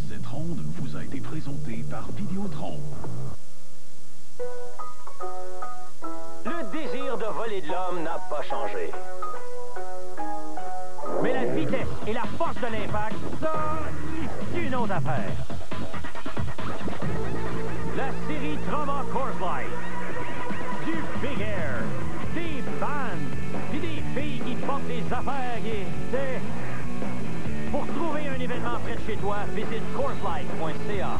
Cette ronde vous a été présentée par Vidéotron. Le désir de voler de l'homme n'a pas changé. Mais la vitesse et la force de l'impact, ça, c'est une autre affaire. La série Trauma Coors Light. Du Big Air, des bandes, puis des filles qui portent des affaires et c'est... Pour trouver un événement près de chez toi, visite CoorsLight.ca.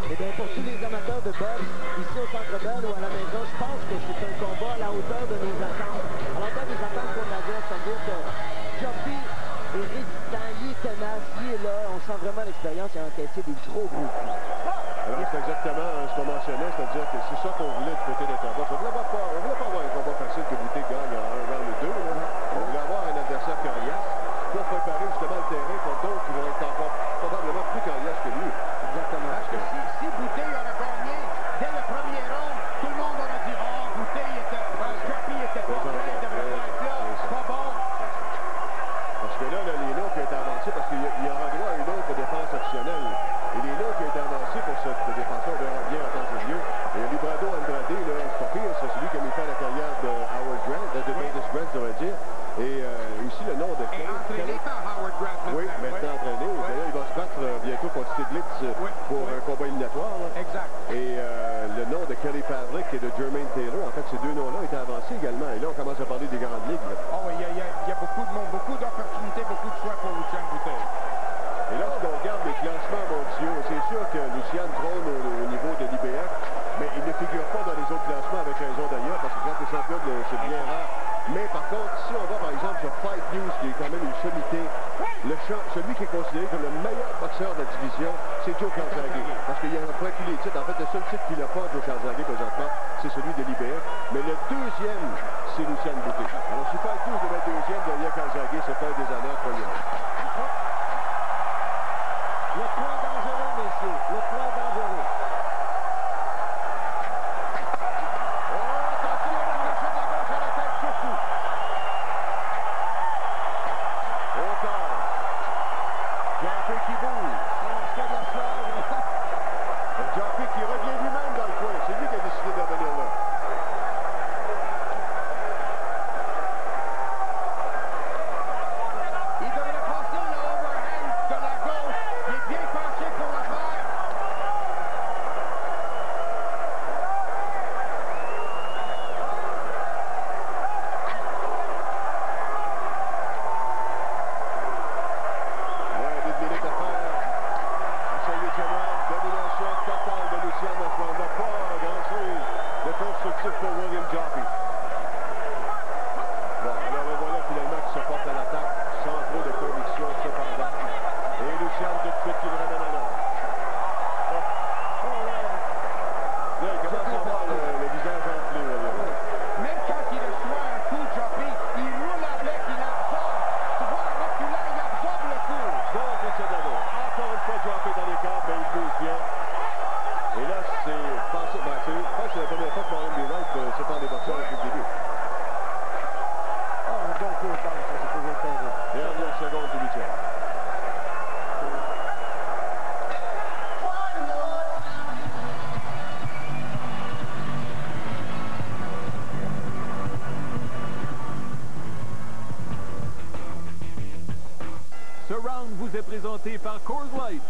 Eh bien, pour tous les amateurs de boxe, ici au Centre Bell ou à la maison, je pense que c'est un combat à la hauteur de nos attentes. À la hauteur des attentes qu'on avait, c'est-à-dire que Joffrey est résistant, il est tenace, il est là, on sent vraiment l'expérience, il a encaissé des gros coups. Alors, c'est exactement ce qu'on mentionnait, c'est-à-dire que c'est ça qu'on voulait du côté de Terrebonne. On ne voulait pas avoir un combat facile que Boutet gagne en un round ou deux. Là. On voulait avoir un adversaire coriace pour préparer justement le terrain pour d'autres qui vont être encore probablement plus coriaces que lui. Exactement. Parce que si Boutet aurait gagné dès le premier round, tout le monde aurait dit « Oh, Boutet était... Joppy était pas prêt, il devrait pas être là, c'est pas bon. » Parce que là, les noms qui ont été avancés, parce qu'il y aura droit à une autre défense additionnelle. Et les noms qui ont été avancés pour cette défenseur, on verra bien en temps et lieu. Et Librado Andrade, là, c'est pas pire, c'est celui qui a mis fin à la carrière de Howard Grant, de Dennis Grant, je devrais dire. Et aussi le nom de entraîné par Howard Grant. Oui, maintenant entraîné. D'ailleurs, il va se battre bientôt contre Stiglitz pour un combat éliminatoire. Là. Exact. Et le nom de Kelly Pavlik et de Jermaine Taylor, en fait, ces deux noms-là étaient avancés également. Et là, on commence à parler des grandes ligues. Oh oui, il y a beaucoup de monde, beaucoup d'opportunités, beaucoup de choix pour Lucian Boutet. Et lorsqu'on regarde les classements mondiaux, c'est sûr que Lucian trône au niveau de l'IBF, mais il ne figure pas dans les autres classements avec raison d'ailleurs, parce que quand les champions, c'est bien rare. Mais par contre, si on va par exemple sur Fight News, qui est quand même une sommité, celui qui est considéré comme le meilleur boxeur de la division, c'est Joe Calzaghe. Parce qu'il y a après tous les titres. En fait, le seul titre qu'il n'a pas, Joe Calzaghe, présentement, c'est celui de l'IBF. Mais le deuxième, c'est Lucian Boutet. Alors, si Fight News devait être deuxième derrière Calzaghe, c'est pas un déshonneur pour lui. Le point dangereux, messieurs. Le point dangereux. Joppy qui revient lui-même dans le coin. C'est lui qui a décidé de revenir là. Il devrait passer le overhand de la gauche. Il est bien penché pour le faire. Ouais, 10 minutes à faire. Domination totale de Lucian dans ce round-là. Pas grand-chose de constructif pour William Joppy. Bon, alors le voilà finalement qui se porte à l'attaque sans trop de conviction cependant. Et Lucian tout de suite qui le ramène à l'ordre. Là, il commence à voir le visage enflé. Même quand il reçoit un coup, Joppy, il roule avec, il absorbe. Tu vois, en reculant, il absorbe le coup. Bon, précédemment. Encore une fois, Joppy dans les camps, mais il bouge bien. Et là, je pense que c'est la première fois que Marlon Wright se prend des boxeurs depuis le début. Oh, un bon coup, ça, c'est toujours terrible. Dernière seconde du huitième. Ce round vous est présenté par Coors Light.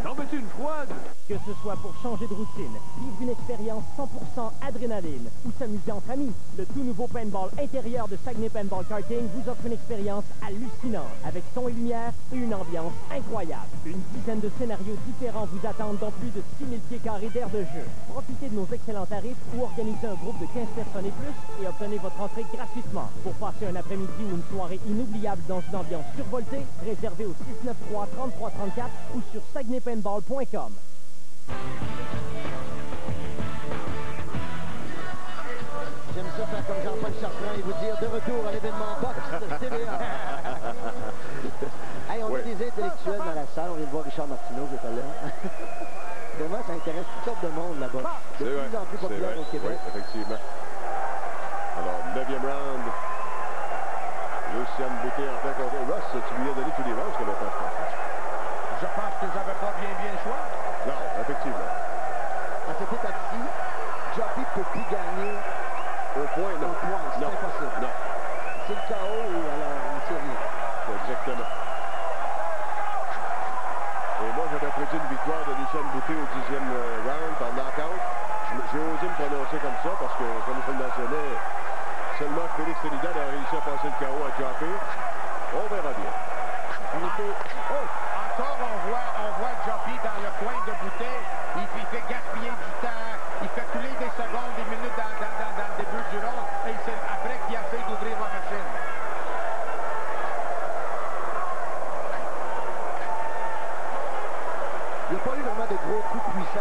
T'en veux-tu une froide? Que ce soit pour changer de routine, vivre une expérience 100% adrénaline ou s'amuser entre amis, le tout nouveau paintball intérieur de Saguenay Paintball Karting vous offre une expérience hallucinante avec son et lumière et une ambiance incroyable. Une dizaine de scénarios différents vous attendent dans plus de 6000 pieds carrés d'air de jeu. Profitez de nos excellents tarifs ou organisez un groupe de 15 personnes et plus et obtenez votre entrée gratuitement. Pour passer un après-midi ou une soirée inoubliable dans une ambiance survoltée, réservez au 693-3334 ou sur saguenaypaintball.com. J'aime ça faire comme Jean-Paul Chartrand et vous dire de retour à l'événement boxe de TVA. Hey, on a des intellectuels dans la salle. On vient de voir Richard Martineau qui est là. Vraiment, ça intéresse toutes sortes de monde là-bas. De plus en plus populaire au Québec. Oui, effectivement. Alors, 9e round. Lucian Boutet en plein combat. Ross, tu lui as donné tous les rounds que maintenant, je pense. Je pense que j'avais pas bien le choix. Non, effectivement. À cette étape-ci, Joppy ne peut plus gagner au point, non. C'est impossible. Non. C'est le chaos ou alors une série. Exactement. Et moi, j'avais prédit une victoire de Lucian Boutet au 10e round par knockout. J'ai osé me prononcer comme ça parce que, comme je le mentionnais, seulement Félix Trinidad a réussi à passer le KO à Joppy. On verra bien. Encore, on voit Joppy dans le coin de Boutet. Il fait gaspiller du temps. Il fait couler des secondes, des minutes dans le début du round. Et c'est après qu'il essaie d'ouvrir la machine. Il n'y a pas eu vraiment de gros coups puissants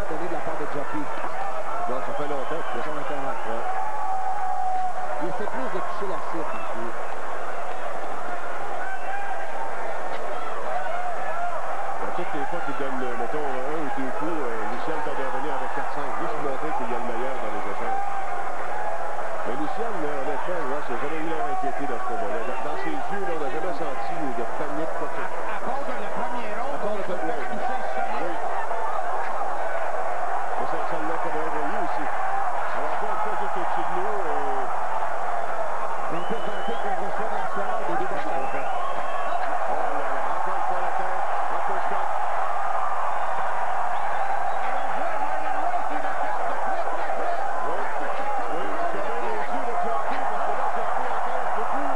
Luciane, honnêtement, Ross n'a jamais eu l'air inquiété dans ce combat-là. Dans ses yeux, là, on n'a jamais senti de panique. À part de la première ronde, à part le fait de oui. Mais ça l'a comme réveillé aussi. Alors, encore une fois, juste au-dessus de nous. Une petite vantée qu'on reçoit dans le soir des deux batteurs. Encore une fois la tête, uppercut. Et on voit Marlon Roy qui regarde de très très près. Oui, c'est bien les yeux de Jockey, parce que là, Jockey encaisse beaucoup.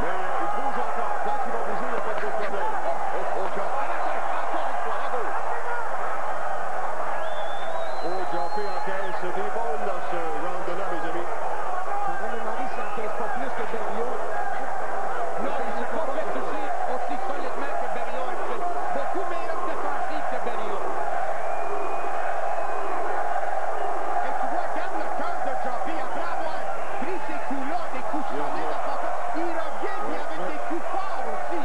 Mais il bouge encore. Quand il va bouger, il n'y a pas de problème. Au shot. Encore une fois, à gauche. Oh, Jockey encaisse des bombes dans ce round-là, mes amis. Ça va me demander s'il n'encaisse pas plus que Berriot. Non, il ne s'est pas fait toucher aussi solidement que Berriot a fait. Beaucoup meilleure défensive que Berriot. Et tu vois, regarde le cœur de Jockey. Après avoir pris ces coups-là, des coups solides à fond, il revient puis avec des coups forts aussi.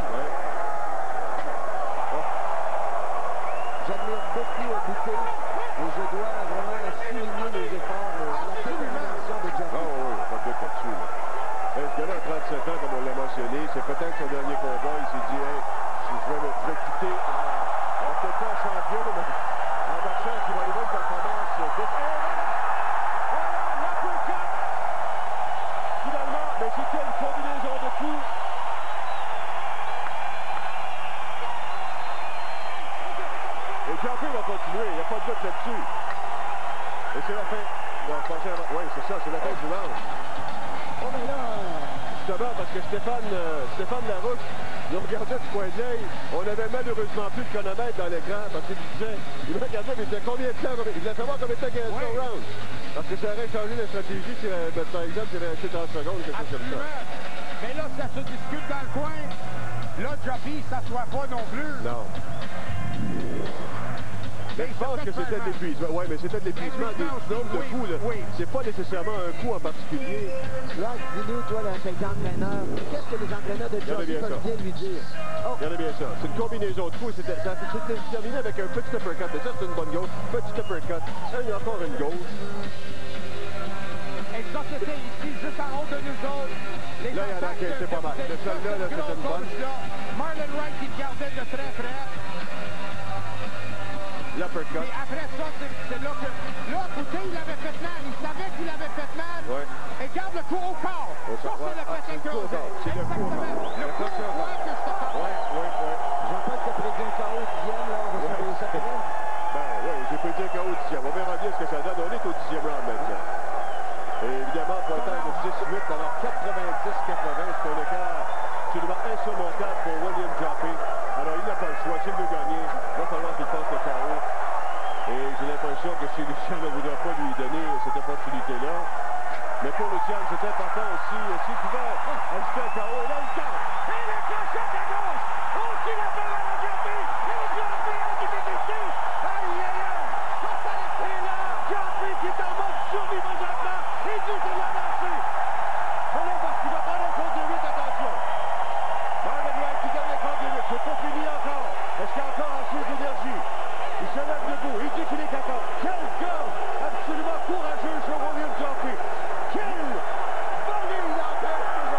J'admire beaucoup Bouté et je dois vraiment souligner les efforts, la détermination de Jockey. Ah oui, pas de doute là-dessus. Là. Ce gars-là, 37 ans, comme on l'a mentionné, c'est peut-être son dernier combat. Il s'est dit, hey, je vais quitter en peut-être pas champion, mais en boxeur qui va arriver une performance. Voilà, l'uppercut! Finalement, mais c'était une combinaison de coups. Et Jockey va continuer, il n'y a pas de doute là-dessus. Et c'est la fin. Oui, c'est ça, c'est la fin du round. Oh, mais là... Justement, parce que Stéphane Larouche nous regardait du coin de l'œil. On avait malheureusement plus de chronomètre dans l'écran parce qu'il me regardait, mais il disait combien de temps, il voulait savoir combien de temps qu'il restait au round. Parce que ça aurait changé la stratégie si, par exemple, il restait 30 secondes, quelque chose comme ça. Mais là, ça se discute dans le coin. Là, Jockey, il ne s'assoit pas non plus. Non. Mais je pense que c'était de l'épuisement. Oui, mais c'était de l'épuisement du nombre de coups. Oui. C'est pas nécessairement un coup en particulier. Là, dis-nous, toi, cet entraîneur, qu'est-ce que les entraîneurs de Jockey peuvent bien lui dire? Oh. Regardez bien ça. C'est une combinaison de coups. C'était terminé avec un petit uppercut. Mais ça, c'est une bonne gauche. Petit uppercut. Ça, il y a encore une gauche. Et ça, c'était ici, juste en haut de nous autres. Les là, il y en a qui étaient pas mal. Mais celle-là, là, c'était une bonne. Marlon Wright, il gardait de très près. L'uppercut. Et après ça, c'est là que... Là, Bouté, il avait fait mal. Il savait qu'il avait fait mal. Ouais. Et garde le coup au corps. Ça, c'est le fait écrasé. C'est le coup au corps. Le coup au corps que je te parle. Oui. Jean-Paul qui a prédit un KO 10e, là, on va savoir ça peut-être. Ben oui, j'ai prédit un KO 10e. On verra bien ce que ça donne. On est au 10e round maintenant. Et évidemment, pointage de 6-8 alors 90-80. C'est un écart absolument insurmontable pour William Jockey. Alors, il n'a pas le choix. S'il veut gagner, il va falloir qu'il passe le KO. Et j'ai l'impression que si Luciane ne voudra pas lui donner cette opportunité-là. Mais pour Luciane, c'est important aussi. S'il pouvait ajouter un KO, et là, il tente. Et la clochette à gauche! Oh, qu'il a fait à la Jockey! Et Jockey en difficulté! Aïe, aïe, aïe! Ça s'arrête là! Jockey qui est en mode survie présentement! Et dit de la lancer! Allons voir qu'il va prendre un compte de 8, attention! Marlon Wright qui donne un compte de 8. C'est pas fini encore. Est-ce qu'il y a encore assez d'énergie? Il se lève debout. Il dit qu'il est capable. Quel gars absolument courageux sur William Jockey. Quelle volée il encaisse, mes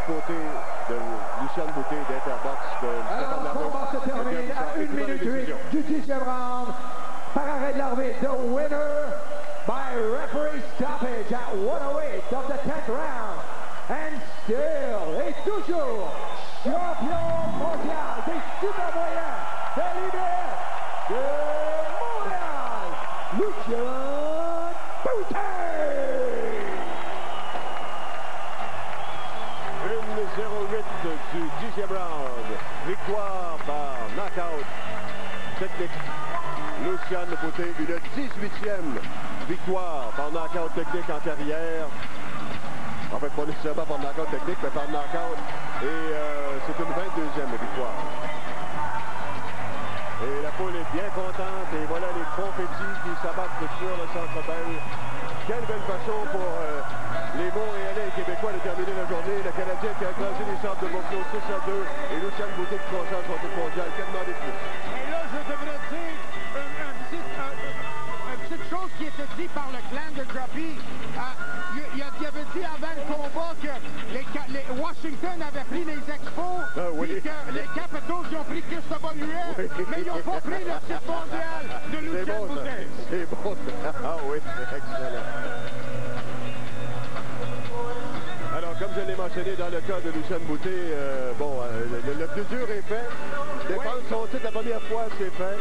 côté de Lucien Boutet d'Interbox. Alors, le combat se termine à 1 minute 8 du 10e round par arrêt de l'arbitre. The winner by referee stoppage at 108 of the 10th round. And still, et toujours, champion mondial des super moyens de l'IBF de Montréal, Lucien Boutet! 1-0-8 du 10e round. Victoire par knockout technique. Lucien Boutet, une 18e victoire par knockout technique en carrière. En fait, pas nécessairement par knockout technique, mais par knockout. Et c'est une 22e victoire. Et la foule est bien contente. Et voilà les confettis qui s'abattent sur le Centre Bell. Quelle belle façon pour les Montréalais et Québécois de terminer la journée. Le Canadien qui a écrasé les Sables de Buffalo 6-2. Et Lucien Boutet qui conserve son titre mondial. Quel demander plus? Et là, je devrais dire une petite chose qui était dit par le clan de Grumpy. Il avait dit avant le combat que Washington avait pris les Expos, puis que les Capitals ils ont pris Cristobal Huet, mais ils n'ont pas pris le titre mondial de Lucien Boutet. C'est bon. Ah oui, c'est excellent. Alors, comme je l'ai mentionné dans le cas de Lucien Boutet, le plus dur est fait. Défendre son titre la première fois, c'est fait.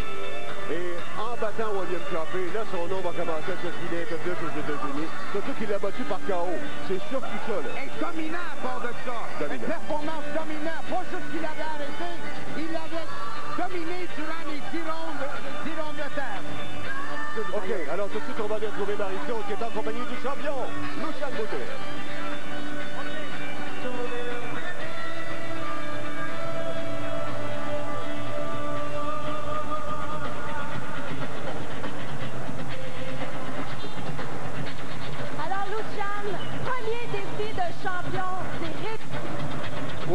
Et en battant William Joffrey, là, son nom va commencer à circuler un peu plus aux États-Unis. Surtout qu'il l'a battu par KO. C'est surtout ça, là. Et dominant à part de ça. Une performance dominante. Pas juste qu'il avait arrêté, il l'avait dominé durant les 10 rondes de terre. OK, alors tout de suite, on va aller retrouver Marie-Claude qui est en compagnie du champion, Lucien Boutet.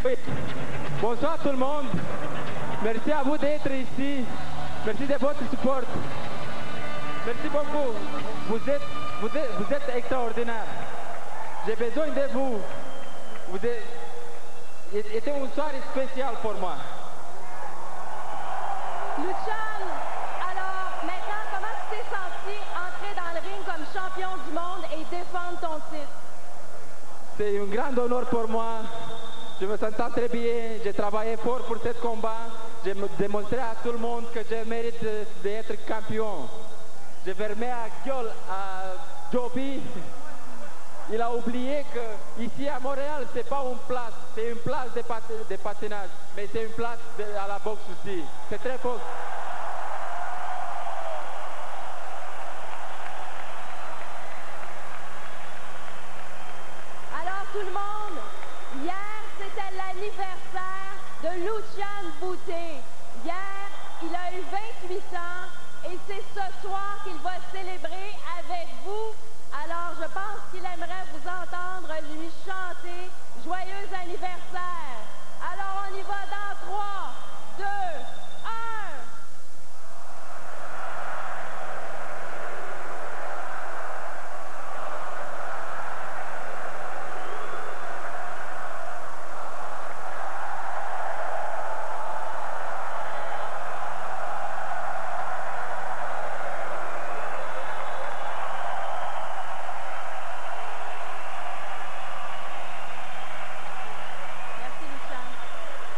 Oui. Bonsoir tout le monde. Merci à vous d'être ici. Merci de votre support. Merci beaucoup. Vous êtes extraordinaire. J'ai besoin de vous. C'était une soirée spéciale pour moi. Lucien, alors maintenant, comment tu t'es senti entrer dans le ring comme champion du monde et défendre ton titre? C'est un grand honneur pour moi. Je me sens très bien. J'ai travaillé fort pour ce combat. J'ai démontré à tout le monde que je mérite d'être champion. Je fermais la gueule à Joby. Il a oublié que ici à Montréal, c'est pas une place. C'est une place de patinage. Mais c'est une place à la boxe aussi. C'est très fort. Alors tout le monde, hier c'était l'anniversaire de Lucien Boutet. Hier, il a eu 28 ans et c'est ce soir qu'il va célébrer avec vous. Alors je pense qu'il aimerait vous entendre lui chanter Joyeux anniversaire. Alors on y va dans 3, 2, 1.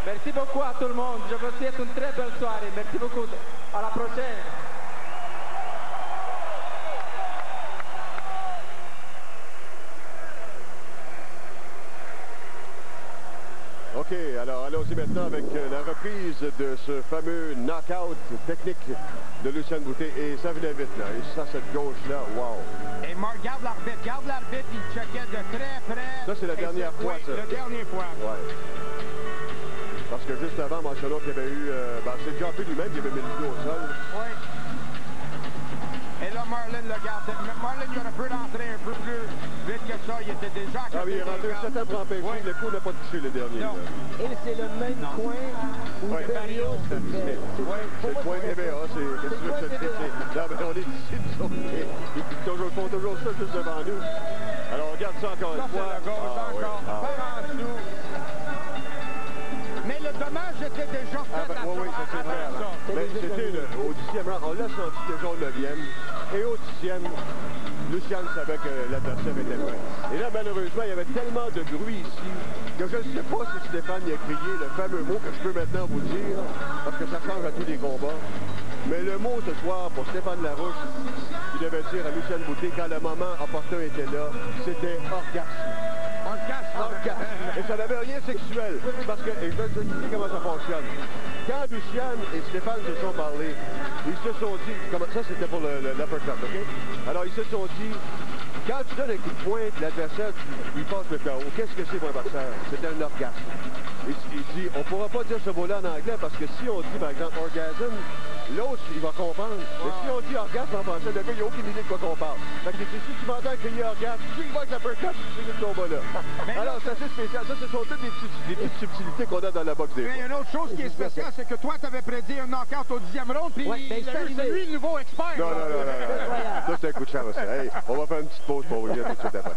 Merci beaucoup à tout le monde. Je vous souhaite une très belle soirée. Merci beaucoup. À la prochaine. OK, alors allons-y maintenant avec la reprise de ce fameux knockout technique de Lucien Boutet. Et ça venait vite, là. Et ça, cette gauche-là, wow. Et garde l'arbitre, il checkait de très près. Ça, c'est la dernière fois, ça. La dernière fois. Ouais. Parce que juste avant, mentionnons qu'il y avait eu... c'est Joffrey lui-même qui avait mis le dos au sol. Oui. Et là, Marlon le gardait. Marlon, il aurait pu rentrer un peu plus vite que ça. Il était déjà... Ah oui, il est rentré 7 ans pour empêcher. Oui. Le coup n'a pas touché le dernier. Non. Et c'est le même coin où Berrios s'est fait. C'est le coin TVA. Qu'est-ce que tu veux que je te dise? Non, mais on est ici, nous autres. Ils font toujours ça juste devant nous. Alors, on regarde ça encore une fois. Ça, c'est le gauche encore. Par en dessous. c'était déjà fait. Oui, ça c'est vrai. Mais c'était au 10e round, on l'a senti déjà au 9e. Et au 10e, Lucian savait que l'adversaire était prêt. Et là, malheureusement, il y avait tellement de bruit ici que je ne sais pas si Stéphane y a crié le fameux mot que je peux maintenant vous dire, parce que ça change à tous les combats. Mais le mot ce soir pour Stéphane Larouche, il devait dire à Lucian Boutet quand le moment opportun était là, c'était orgasme. Orgasme. Et ça n'avait rien sexuel. Parce que, et je vais vous expliquer comment ça fonctionne. Quand Lucian et Stéphane se sont parlé, ils se sont dit, ça c'était pour l'uppercut, OK? Alors ils se sont dit, quand tu donnes un coup de poing, l'adversaire, il passe le KO. Qu'est-ce que c'est pour un boxeur? C'est un orgasme. Il dit, on ne pourra pas dire ce mot-là en anglais parce que si on dit, par exemple, orgasm, l'autre, il va comprendre. Mais si on dit orgasme en français, le gars, il n'y a aucune idée de quoi qu'on parle. Fait que si tu m'entends crier orgasme, tu vas avec l'uppercut, c'est ce combat-là. Alors, c'est assez spécial. Ça, ce sont toutes des petites subtilités qu'on a dans la boxe des fois. Mais il y a une autre chose qui est spéciale, c'est que toi, tu avais prédit un knockout au 10e round, puis c'est lui le nouveau expert. Non. Ça, c'est un coup de chance. Hey, on va faire une petite pause pour vous dire tout de suite après.